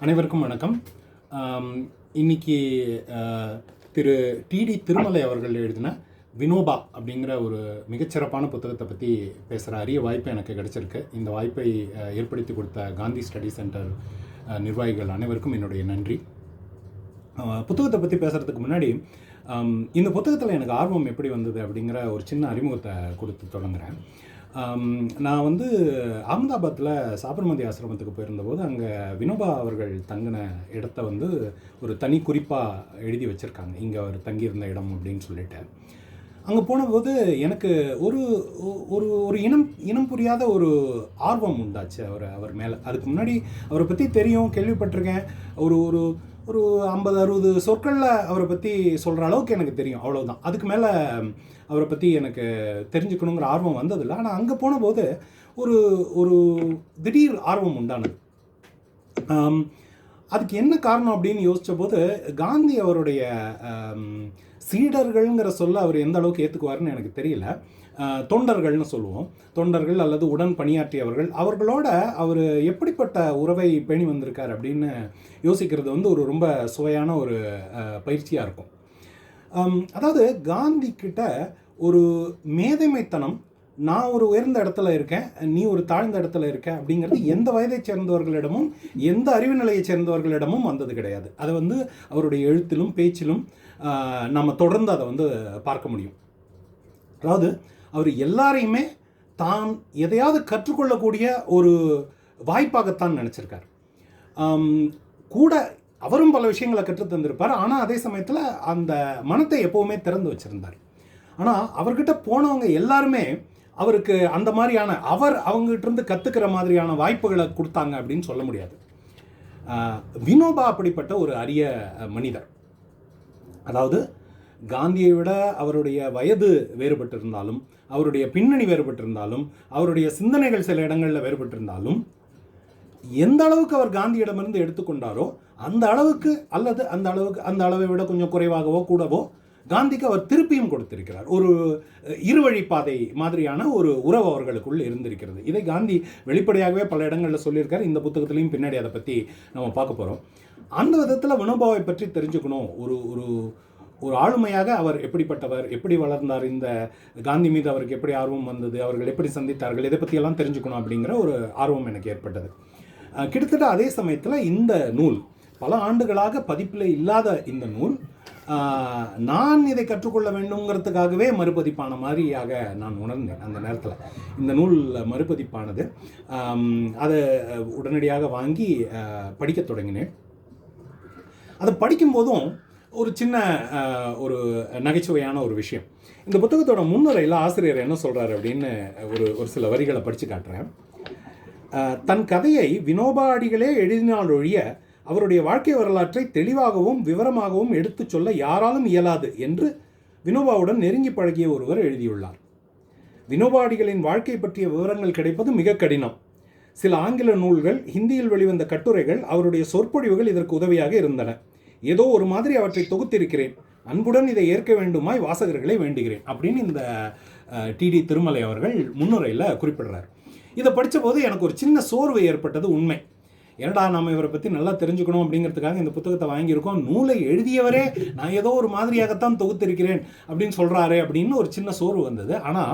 அனைவருக்கும் வணக்கம். ஆம், இன்னைக்கு திரு டிடி திருமலை அவர்கள் எழுதின வினோபா அப்படிங்கிற ஒரு மிகச்சிறப்பான புத்தகத்தை பற்றி பேசுகிற அரிய வாய்ப்பு எனக்கு கிடைச்சிருக்கு. இந்த வாய்ப்பை ஏற்படுத்தி கொடுத்த காந்தி ஸ்டடி சென்டர் நிர்வாகிகள் அனைவருக்கும் என்னுடைய நன்றி. புத்தகத்தை பற்றி பேசுகிறதுக்கு முன்னாடி இந்த புத்தகத்தில் எனக்கு ஆர்வம் எப்படி வந்தது அப்படிங்கிற ஒரு சின்ன அறிமுகத்தை கொடுத்து தொடங்குகிறேன். நான் அகமதாபாத்தில் சாபர்மதி ஆசிரமத்துக்கு போயிருந்தபோது அங்கே வினோபா அவர்கள் தங்கின இடத்த ஒரு தனி குறிப்பாக எழுதி வச்சுருக்காங்க, இங்கே அவர் தங்கியிருந்த இடம் அப்படின்னு சொல்லிட்டு. அங்கே போனபோது எனக்கு ஒரு ஒரு ஒரு இனம் புரியாத ஒரு ஆர்வம் உண்டாச்சு அவர் மேலே. அதுக்கு முன்னாடி அவரை பற்றி தெரியும், கேள்விப்பட்டிருக்கேன். ஒரு ஒரு ஒரு 50-60 சொற்களில் அவரை பற்றி சொல்கிற அளவுக்கு எனக்கு தெரியும், அவ்வளோதான். அதுக்கு மேலே அவரை பற்றி எனக்கு தெரிஞ்சுக்கணுங்கிற ஆர்வம் வந்ததில்லை. ஆனால் அங்கே போனபோது ஒரு ஒரு திடீர் ஆர்வம் உண்டானது. அதுக்கு என்ன காரணம் அப்படின்னு யோசித்த போது, காந்தி அவருடைய சீடர்கள்ங்கிற சொல்ல அவர் எந்த அளவுக்கு ஏற்றுக்குவாருன்னு எனக்கு தெரியல. தொண்டர்கள்னு சொல்லுவோம், தொண்டர்கள் அல்லது உடன் பணியாற்றியவர்கள், அவர்களோட அவர் எப்படிப்பட்ட உறவை பேணி வந்திருக்கார் அப்படின்னு யோசிக்கிறது ஒரு ரொம்ப சுவையான ஒரு பயிற்சியாக இருக்கும். அதாவது காந்தி கிட்ட ஒரு மேதைமைத்தனம், நான் ஒரு உயர்ந்த இடத்துல இருக்கேன், நீ ஒரு தாழ்ந்த இடத்துல இருக்க அப்படிங்கிறது எந்த வயதை சேர்ந்தவர்களிடமும் எந்த அறிவு நிலையை சேர்ந்தவர்களிடமும் வந்தது கிடையாது. அதை அவருடைய எழுத்திலும் பேச்சிலும் நம்ம தொடர்ந்து அதை பார்க்க முடியும். அதாவது அவர் எல்லாரையுமே தான் எதையாவது கற்றுக்கொள்ளக்கூடிய ஒரு வாய்ப்பாகத்தான் நினச்சிருக்கார். கூட அவரும் பல விஷயங்களை கற்றுத் தந்திருப்பார். ஆனால் அதே சமயத்தில் அந்த மனத்தை எப்போவுமே திறந்து வச்சுருந்தார். ஆனால் அவர்கிட்ட போனவங்க எல்லாருமே அவருக்கு அந்த மாதிரியான அவங்ககிட்ட கற்றுக்கிற மாதிரியான வாய்ப்புகளை கொடுத்தாங்க அப்படின்னு சொல்ல முடியாது. வினோபா அப்படிப்பட்ட ஒரு அரிய மனிதர். அதாவது காந்தியை விட அவருடைய வயது வேறுபட்டிருந்தாலும், அவருடைய பின்னணி வேறுபட்டிருந்தாலும், அவருடைய சிந்தனைகள் சில இடங்களில் வேறுபட்டிருந்தாலும், எந்த அளவுக்கு அவர் காந்தியிடமிருந்து எடுத்துக்கொண்டாரோ அந்த அளவுக்கு அல்லது அந்த அளவை விட கொஞ்சம் குறைவாகவோ கூடவோ காந்திக்கு அவர் திருப்பியும் கொடுத்திருக்கிறார். ஒரு இருவழிப்பாதை மாதிரியான ஒரு உறவு அவர்களுக்குள் இருந்திருக்கிறது. இதை காந்தி வெளிப்படையாகவே பல இடங்களில் சொல்லியிருக்கார். இந்த புத்தகத்திலையும் பின்னாடி அதை பற்றி நம்ம பார்க்க போகிறோம். அந்த விதத்தில் வினோபாவை பற்றி தெரிஞ்சுக்கணும். ஒரு ஒரு ஒரு ஆளுமையாக அவர் எப்படிப்பட்டவர், எப்படி வளர்ந்தார், இந்த காந்தி மீது அவருக்கு எப்படி ஆர்வம் வந்தது, அவர்கள் எப்படி சந்தித்தார்கள், இதை பற்றியெல்லாம் தெரிஞ்சுக்கணும் அப்படிங்கிற ஒரு ஆர்வம் எனக்கு ஏற்பட்டது. கிட்டத்தட்ட அதே சமயத்தில் இந்த நூல் பல ஆண்டுகளாக பதிப்பில் இல்லாத இந்த நூல் நான் இதை கற்றுக்கொள்ள வேண்டுங்கிறதுக்காகவே மறுபதிப்பான மாதிரியாக நான் உணர்ந்தேன். அந்த நேரத்தில் இந்த நூல் மறுபதிப்பானது, அதை உடனடியாக வாங்கி படிக்க தொடங்கினேன். அதை படிக்கும்போதும் ஒரு சின்ன ஒரு நகைச்சுவையான ஒரு விஷயம். இந்த புத்தகத்தோட முன்னுரையில் ஆசிரியர் என்ன சொல்கிறார் அப்படின்னு ஒரு சில வரிகளை படித்து காட்டுறேன். தன் கதையை வினோபா அடிகளே எழுதினால் ஒழிய அவருடைய வாழ்க்கை வரலாற்றை தெளிவாகவும் விவரமாகவும் எடுத்து சொல்ல யாராலும் இயலாது என்று வினோபாவுடன் நெருங்கி பழகிய ஒருவர் எழுதியுள்ளார். வினோபா அடிகளின் வாழ்க்கை பற்றிய விவரங்கள் கிடைப்பது மிக கடினம். சில ஆங்கில நூல்கள், ஹிந்தியில் வெளிவந்த கட்டுரைகள், அவருடைய சொற்பொழிவுகள் இதற்கு உதவியாக இருந்தன. ஏதோ ஒரு மாதிரி அவற்றை தொகுத்திருக்கிறேன். அன்புடன் இதை ஏற்க வேண்டுமாய் வாசகர்களை வேண்டுகிறேன் அப்படின்னு இந்த டிடி திருமலை அவர்கள் முன்னுரையில் குறிப்பிடுறார். இதை படித்த போது எனக்கு ஒரு சின்ன சோர்வு ஏற்பட்டது. உண்மை, ஏன்னா நம்ம இவரை பற்றி நல்லா தெரிஞ்சுக்கணும் அப்படிங்கிறதுக்காக இந்த புத்தகத்தை வாங்கியிருக்கோம். நூலை எழுதியவரே நான் ஏதோ ஒரு மாதிரியாகத்தான் தொகுத்திருக்கிறேன் அப்படின்னு சொல்கிறாரு அப்படின்னு ஒரு சின்ன சோர்வு வந்தது. ஆனால்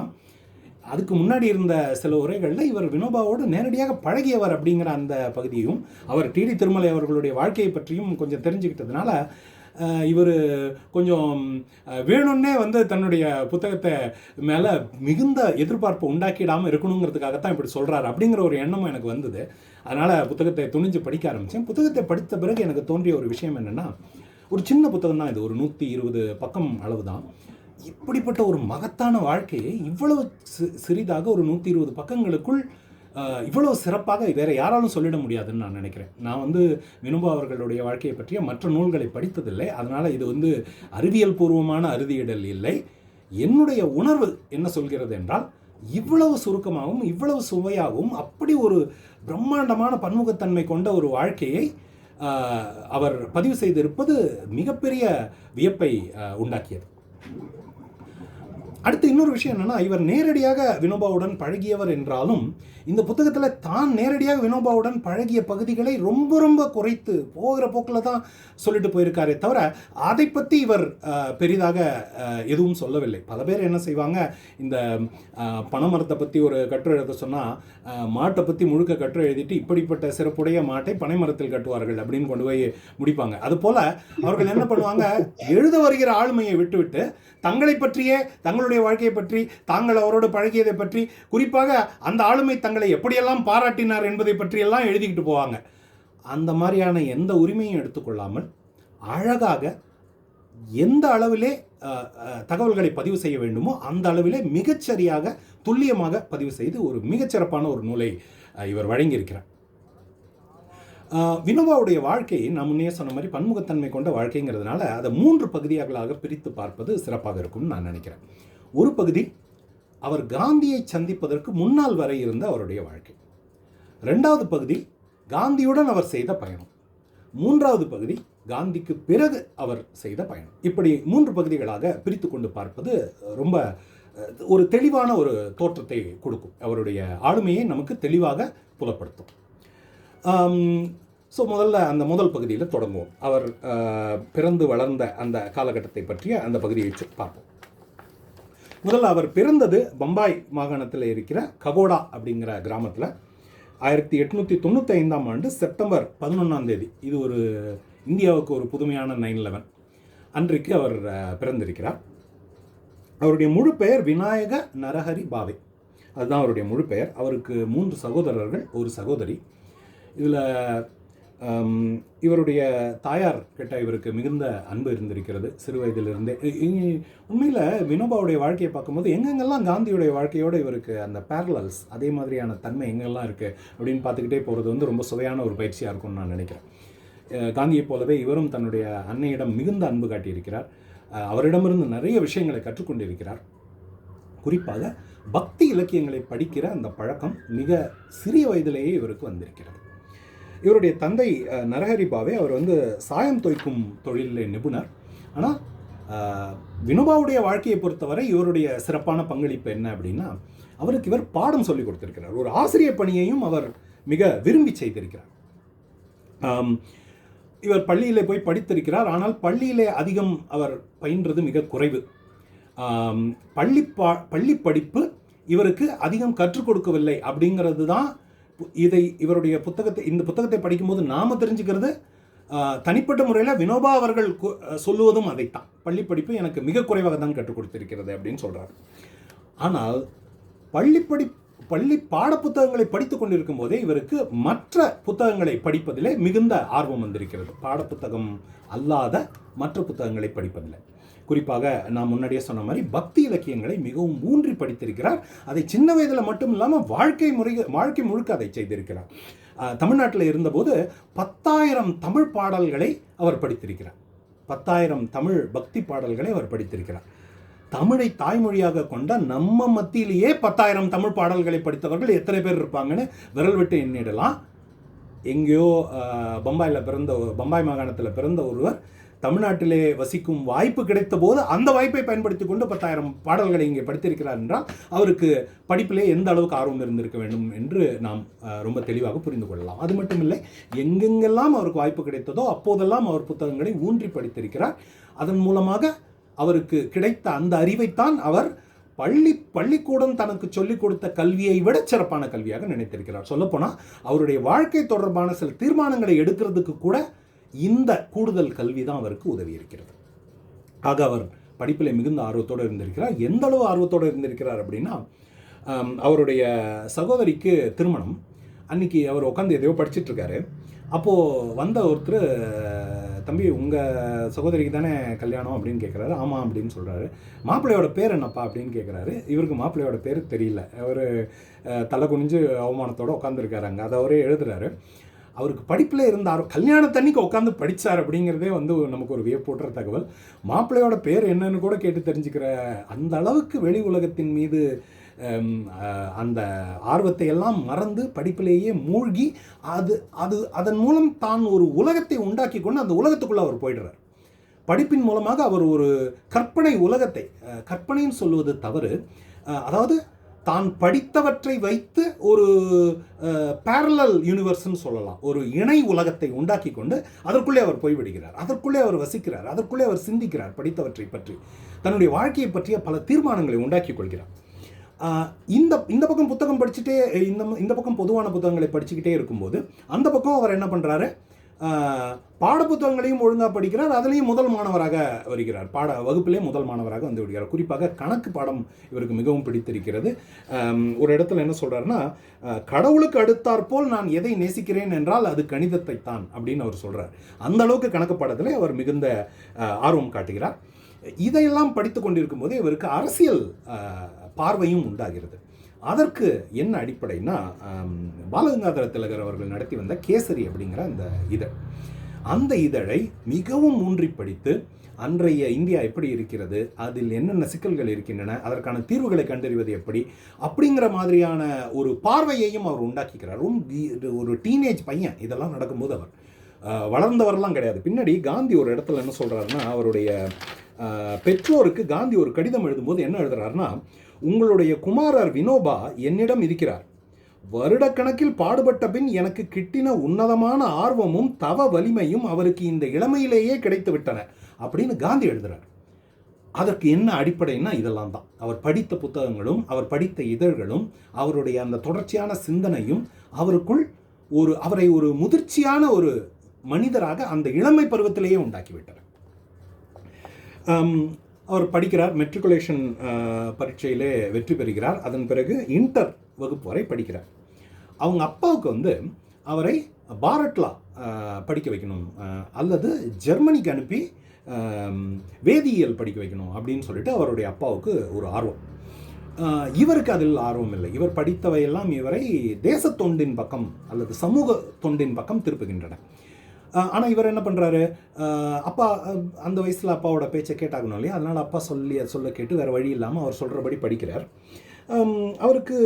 அதுக்கு முன்னாடி இருந்த சில உரைகளில் இவர் வினோபாவோடு நேரடியாக பழகியவர் அப்படிங்கிற அந்த பகுதியும், அவர் டிடி திருமலை அவர்களுடைய வாழ்க்கையை பற்றியும் கொஞ்சம் தெரிஞ்சுக்கிட்டதுனால இவர் கொஞ்சம் வேணும்னே தன்னுடைய புத்தகத்தை மேலே மிகுந்த எதிர்பார்ப்பை உண்டாக்கிடாமல் இருக்கணுங்கிறதுக்காகத்தான் இப்படி சொல்கிறார் அப்படிங்கிற ஒரு எண்ணமும் எனக்கு வந்தது. அதனால் புத்தகத்தை துணிஞ்சு படிக்க ஆரம்பித்தேன். புத்தகத்தை படித்த பிறகு எனக்கு தோன்றிய ஒரு விஷயம் என்னென்னா, ஒரு சின்ன புத்தகம் தான் இது, ஒரு 120 பக்கம் அளவு தான். இப்படிப்பட்ட ஒரு மகத்தான வாழ்க்கையை இவ்வளவு சிறிதாக ஒரு 120 பக்கங்களுக்குள் இவ்வளவு சிறப்பாக வேறு யாராலும் சொல்லிட முடியாதுன்னு நான் நினைக்கிறேன். நான் வினோபா அவர்களுடைய வாழ்க்கையை பற்றிய மற்ற நூல்களை படித்ததில்லை. அதனால் இது அறிவியல் பூர்வமான அறுதியிடல் இல்லை. என்னுடைய உணர்வு என்ன சொல்கிறது என்றால், இவ்வளவு சுருக்கமாகவும் இவ்வளவு சுவையாகவும் அப்படி ஒரு பிரம்மாண்டமான பன்முகத்தன்மை கொண்ட ஒரு வாழ்க்கையை அவர் பதிவு செய்திருப்பது மிகப்பெரிய வியப்பை உண்டாக்கியது. அடுத்து இன்னொரு விஷயம் என்னென்னா, இவர் நேரடியாக வினோபாவுடன் பழகியவர் என்றாலும் இந்த புத்தகத்தில் தான் நேரடியாக வினோபாவுடன் பழகிய பகுதிகளை ரொம்ப ரொம்ப குறைத்து போகிற போக்கில் தான் சொல்லிட்டு போயிருக்காரே தவிர அதை பற்றி இவர் பெரிதாக எதுவும் சொல்லவில்லை. பல பேர் என்ன செய்வாங்க, இந்த பனைமரத்தை பற்றி ஒரு கட்டுரை எழுத சொன்னால் மாட்டை பற்றி முழுக்க கட்டுரை எழுதிட்டு இப்படிப்பட்ட சிறப்புடைய மாட்டை பனைமரத்தில் கட்டுவார்கள் அப்படின்னு கொண்டு போய் முடிப்பாங்க. அதுபோல் அவர்கள் என்ன பண்ணுவாங்க, எழுத வருகிற ஆளுமையை விட்டுவிட்டு தங்களை பற்றியே, தங்களுடைய வாழ்க்கையை பற்றி, தாங்கள் அவரோடு பழகியதை பற்றி, குறிப்பாக அந்த ஆளுமை தங்களை எப்படியெல்லாம் பாராட்டினார் என்பதை பற்றியெல்லாம் எழுதிக்கிட்டு போவாங்க. அந்த மாதிரியான எந்த உரிமையும் எடுத்துக்கொள்ளாமல் அழகாக எந்த அளவிலே தகவல்களை பதிவு செய்ய வேண்டுமோ அந்த அளவிலே மிகச்சரியாக துல்லியமாக பதிவு செய்து ஒரு மிகச்சிறப்பான ஒரு நூலை இவர் வழங்கியிருக்கிறார். வினோபாவுடைய வாழ்க்கை நான் முன்னே சொன்ன மாதிரி பன்முகத்தன்மை கொண்ட வாழ்க்கைங்கிறதுனால அதை 3 பகுதிகளாக பிரித்து பார்ப்பது சிறப்பாக இருக்கும்னு நான் நினைக்கிறேன். ஒரு பகுதி அவர் காந்தியை சந்திப்பதற்கு முன்னால் வரை இருந்த அவருடைய வாழ்க்கை. 2வது பகுதி காந்தியுடன் அவர் செய்த பயணம். 3வது பகுதி காந்திக்கு பிறகு அவர் செய்த பயணம். இப்படி 3 பகுதிகளாக பிரித்து கொண்டு பார்ப்பது ரொம்ப ஒரு தெளிவான ஒரு தோற்றத்தை கொடுக்கும். அவருடைய ஆளுமையை நமக்கு தெளிவாக புலப்படுத்தும். ஸோ முதல்ல அந்த முதல் பகுதியில் தொடங்குவோம். அவர் பிறந்து வளர்ந்த அந்த காலகட்டத்தை பற்றிய அந்த பகுதியை பார்ப்போம். முதல்ல அவர் பிறந்தது பம்பாய் மாகாணத்தில் இருக்கிற ககோடா அப்படிங்கிற கிராமத்தில் 1895ஆம் ஆண்டு செப்டம்பர் 11ஆம் தேதி. இது ஒரு இந்தியாவுக்கு ஒரு புதுமையான 9/11 அன்றைக்கு அவர் பிறந்திருக்கிறார். அவருடைய முழு பெயர் விநாயக நரஹரி பாவே, அதுதான் அவருடைய முழு பெயர். அவருக்கு 3 சகோதரர்கள், ஒரு சகோதரி. இதில் இவருடைய தாயார் கிட்ட இவருக்கு மிகுந்த அன்பு இருந்திருக்கிறது சிறு வயதிலிருந்தே. உண்மையில் வினோபாவுடைய வாழ்க்கையை பார்க்கும்போது எங்கெங்கெல்லாம் காந்தியுடைய வாழ்க்கையோடு இவருக்கு அந்த பேரலல்ஸ், அதே மாதிரியான தன்மை எங்கெல்லாம் இருக்குது அப்படின்னு பார்த்துக்கிட்டே போகிறது வந்து ரொம்ப சுவையான ஒரு பயிற்சியாக இருக்கும்னு நான் நினைக்கிறேன். காந்தியைப் போலவே இவரும் தன்னுடைய அன்னையிடம் மிகுந்த அன்பு காட்டியிருக்கிறார். அவரிடமிருந்து நிறைய விஷயங்களை கற்றுக்கொண்டிருக்கிறார். குறிப்பாக பக்தி இலக்கியங்களை படிக்கிற அந்த பழக்கம் மிக சிறிய வயதிலேயே இவருக்கு வந்திருக்கிறது. இவருடைய தந்தை நரஹரி பாவே அவர் வந்து சாயம் தோய்க்கும் தொழிலில் நிபுணர். ஆனால் வினோபாவுடைய வாழ்க்கையை பொறுத்தவரை இவருடைய சிறப்பான பங்களிப்பு என்ன அப்படின்னா, அவருக்கு இவர் பாடம் சொல்லி கொடுத்திருக்கிறார். ஒரு ஆசிரியர் பணியையும் அவர் மிக விரும்பி செய்திருக்கிறார். இவர் பள்ளியிலே போய் படித்திருக்கிறார். ஆனால் பள்ளியிலே அதிகம் அவர் பயின்றது மிக குறைவு. பள்ளி படிப்பு இவருக்கு அதிகம் கற்றுக் கொடுக்கவில்லை அப்படிங்கிறது தான் இவருடைய இந்த புத்தகத்தை படிக்கும்போது நாம் தெரிஞ்சுக்கிறது. தனிப்பட்ட முறையில் வினோபா அவர்கள் சொல்லுவதும் அதைத்தான், பள்ளி படிப்பு எனக்கு மிக குறைவாக தான் கற்றுக் கொடுத்திருக்கிறது அப்படின்னு சொல்கிறார். ஆனால் பள்ளி பாட புத்தகங்களை படித்து கொண்டிருக்கும் போதே இவருக்கு மற்ற புத்தகங்களை படிப்பதிலே மிகுந்த ஆர்வம் வந்திருக்கிறது. பாடப்புத்தகம் அல்லாத மற்ற புத்தகங்களை படிப்பதில்லை. குறிப்பாக நான் முன்னாடியே சொன்ன மாதிரி பக்தி இலக்கியங்களை மிகவும் ஊன்றி படித்திருக்கிறார். அதை சின்ன வயதில் மட்டும் இல்லாமல் வாழ்க்கை முழுக்க அதை செய்திருக்கிறார். தமிழ்நாட்டில் இருந்தபோது 10,000 தமிழ் பாடல்களை அவர் படித்திருக்கிறார். 10,000 தமிழ் பக்தி பாடல்களை அவர் படித்திருக்கிறார். தமிழை தாய்மொழியாக கொண்ட நம்ம மத்தியிலேயே 10,000 தமிழ் பாடல்களை படித்தவர்கள் எத்தனை பேர் இருப்பாங்கன்னு விரல் விட்டு எண்ணிடலாம். எங்கேயோ பம்பாய் மாகாணத்தில் பிறந்த ஒருவர் தமிழ்நாட்டிலே வசிக்கும் வாய்ப்பு கிடைத்த போது அந்த வாய்ப்பை பயன்படுத்தி கொண்டு 10,000 பாடல்களை இங்கே படித்திருக்கிறார் என்றால் அவருக்கு படிப்பிலே எந்த அளவுக்கு ஆர்வம் இருந்திருக்க வேண்டும் என்று நாம் ரொம்ப தெளிவாக புரிந்து கொள்ளலாம். அது மட்டும் இல்லை, எங்கெங்கெல்லாம் அவருக்கு வாய்ப்பு கிடைத்ததோ அப்போதெல்லாம் அவர் புத்தகங்களை ஊன்றி படித்திருக்கிறார். அதன் மூலமாக அவருக்கு கிடைத்த அந்த அறிவைத்தான் அவர் பள்ளிக்கூடம் தனக்கு சொல்லிக் கொடுத்த கல்வியை விட சிறப்பான கல்வியாக நினைத்திருக்கிறார். சொல்லப்போனால் அவருடைய வாழ்க்கை தொடர்பான சில தீர்மானங்களை எடுக்கிறதுக்கு கூட இந்த கூடுதல் கல்வி தான் அவருக்கு உதவி இருக்கிறது. ஆக அவர் படிப்பில் மிகுந்த ஆர்வத்தோடு இருந்திருக்கிறார். எந்த அளவு ஆர்வத்தோடு இருந்திருக்கிறார் அப்படின்னா, அவருடைய சகோதரிக்கு திருமணம். அன்றைக்கி அவர் உட்காந்து எதையோ படிச்சுட்ருக்காரு. அப்போது வந்த ஒருத்தர், தம்பி உங்கள் சகோதரிக்கு தானே கல்யாணம் அப்படின்னு கேட்குறாரு. ஆமாம் அப்படின்னு சொல்கிறாரு. மாப்பிள்ளையோட பேர் என்னப்பா அப்படின்னு கேட்குறாரு. இவருக்கு மாப்பிள்ளையோட பேர் தெரியல. அவர் தலை குனிஞ்சு அவமானத்தோடு உட்காந்துருக்காரு அங்கே. அதை அவரே எழுதுறாரு. அவருக்கு படிப்பில் இருந்தார், கல்யாணத்தன்னைக்கு உட்காந்து படித்தார் அப்படிங்கிறதே வந்து நமக்கு ஒரு வியப்பூட்டுற தகவல். மாப்பிள்ளையோட பேர் என்னன்னு கூட கேட்டு தெரிஞ்சுக்கிற அந்த அளவுக்கு வெளி உலகத்தின் மீது அந்த ஆர்வத்தை எல்லாம் மறந்து படிப்பிலேயே மூழ்கி அதன் மூலம் தான் ஒரு உலகத்தை உண்டாக்கி கொண்டு அந்த உலகத்துக்குள்ளே அவர் போயிடுறார். படிப்பின் மூலமாக அவர் ஒரு கற்பனை உலகத்தை, கற்பனைன்னு சொல்லுவது தவறு, அதாவது தான் படித்தவற்றை வைத்து ஒரு பேரலல் யூனிவர்ஸ்ன்னு சொல்லலாம், ஒரு இணை உலகத்தை உண்டாக்கி கொண்டு அதற்குள்ளே அவர் போய்விடுகிறார், அதற்குள்ளே அவர் வசிக்கிறார், அதற்குள்ளே அவர் சிந்திக்கிறார், படித்தவற்றை பற்றி தன்னுடைய வாழ்க்கையை பற்றிய பல தீர்மானங்களை உண்டாக்கி கொள்கிறார். இந்த இந்த பக்கம் புத்தகம் படிச்சுட்டே இந்த பக்கம் பொதுவான புத்தகங்களை படிச்சுக்கிட்டே இருக்கும்போது அந்த பக்கம் அவர் என்ன பண்ணுறாரு, பாடப்புத்தகங்களையும் ஒழுங்காக படிக்கிறார், அதுலேயும் முதல் மாணவராக வருகிறார், வகுப்பிலே முதல் மாணவராக வந்து விடுகிறார். குறிப்பாக கணக்கு பாடம் இவருக்கு மிகவும் பிடித்திருக்கிறது. ஒரு இடத்துல என்ன சொல்கிறாருன்னா, கடவுளுக்கு அடுத்தாற்போல் நான் எதை நேசிக்கிறேன் என்றால் அது கணிதத்தை தான் அப்படின்னு அவர் சொல்கிறார். அந்த அளவுக்கு கணக்கு பாடத்தில் அவர் மிகுந்த ஆர்வம் காட்டுகிறார். இதையெல்லாம் படித்து கொண்டிருக்கும் போதே இவருக்கு அரசியல் பார்வையும் உண்டாகிறது. அதற்கு என்ன அடிப்படைனா, பாலகங்காதர திலகர் அவர்கள் நடத்தி வந்த கேசரி அப்படிங்கிற அந்த இதழை மிகவும் ஊன்றி படித்து அன்றைய இந்தியா எப்படி இருக்கிறது, அதில் என்னென்ன சிக்கல்கள் இருக்கின்றன, அதற்கான தீர்வுகளை கண்டறிவது எப்படி அப்படிங்கிற மாதிரியான ஒரு பார்வையையும் அவர் உண்டாக்கிக்கிறார். ஒரு டீனேஜ் பையன் இதெல்லாம் நடக்கும்போது அவர் வளர்ந்தவரெல்லாம் கிடையாது. பின்னாடி காந்தி ஒரு இடத்துல என்ன சொல்கிறாருன்னா, அவருடைய பெற்றோருக்கு காந்தி ஒரு கடிதம் எழுதும்போது என்ன எழுதுறாருன்னா, உங்களுடைய குமாரர் வினோபா என்னிடம் இருக்கிறார், வருடக்கணக்கில் பாடுபட்ட பின் எனக்கு கிட்டின உன்னதமான ஆர்வமும் தவ வலிமையும் அவருக்கு இந்த இளமையிலேயே கிடைத்து விட்டன அப்படின்னு காந்தி எழுதுறார். அதற்கு என்ன அடிப்படைன்னா இதெல்லாம் தான். அவர் படித்த புத்தகங்களும் அவர் படித்த இதழ்களும் அவருடைய அந்த தொடர்ச்சியான சிந்தனையும் அவருக்குள் அவரை ஒரு முதிர்ச்சியான ஒரு மனிதராக அந்த இளமை பருவத்திலேயே உண்டாக்கிவிட்டார். அவர் படிக்கிறார், மெட்ரிகுலேஷன் பரீட்சையிலே வெற்றி பெறுகிறார். அதன் பிறகு இன்டர் வகுப்பு வரை படிக்கிறார். அவங்க அப்பாவுக்கு வந்து அவரை பாரட்லா படிக்க வைக்கணும் அல்லது ஜெர்மனிக்கு அனுப்பி வேதியியல் படிக்க வைக்கணும் அப்படின்னு சொல்லிட்டு அவருடைய அப்பாவுக்கு ஒரு ஆர்வம். இவருக்கு அதில் ஆர்வம் இல்லை. இவர் படித்தவையெல்லாம் இவரை தேச தொண்டின் பக்கம் அல்லது சமூக தொண்டின் பக்கம் திருப்புகின்றன. ஆனால் இவர் என்ன பண்ணுறாரு, அப்பா அந்த வயசில் அப்பாவோட பேச்சை கேட்டாகணும் இல்லையா, அதனால் அப்பா சொல்ல கேட்டு வேறு வழி இல்லாமல் அவர் சொல்கிறபடி படிக்கிறார். அவருக்கு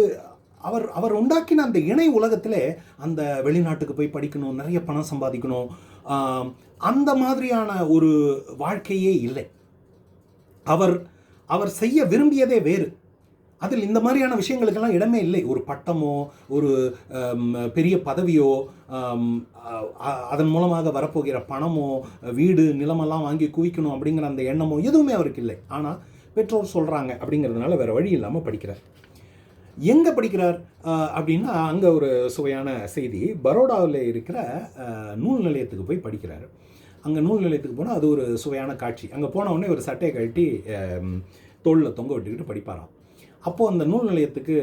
அவர் உண்டாக்கின அந்த இணை உலகத்தில் அந்த வெளிநாட்டுக்கு போய் படிக்கணும், நிறைய பணம் சம்பாதிக்கணும், அந்த மாதிரியான ஒரு வாழ்க்கையே இல்லை. அவர் செய்ய விரும்பியதே வேறு. அதில் இந்த மாதிரியான விஷயங்களுக்கெல்லாம் இடமே இல்லை. ஒரு பட்டமோ ஒரு பெரிய பதவியோ அதன் மூலமாக வரப்போகிற பணமோ வீடு நிலமெல்லாம் வாங்கி குவிக்கணும் அப்படிங்கிற அந்த எண்ணமோ எதுவுமே அவருக்கு இல்லை. ஆனால் பெற்றோர் சொல்கிறாங்க அப்படிங்கிறதுனால வேறு வழி இல்லாமல் படிக்கிறார். எங்கே படிக்கிறார் அப்படின்னா, அங்கே ஒரு சுவையான செய்தி, பரோடாவில் இருக்கிற நூல் நிலையத்துக்கு போய் படிக்கிறார். அங்கே நூல் நிலையத்துக்கு போனால் அது ஒரு சுவையான காட்சி. அங்கே போனவுடனே ஒரு சட்டையை கழட்டி தோளில் தொங்க விட்டுக்கிட்டு படிப்பாராம். அப்போது அந்த நூல் நிலையத்துக்கு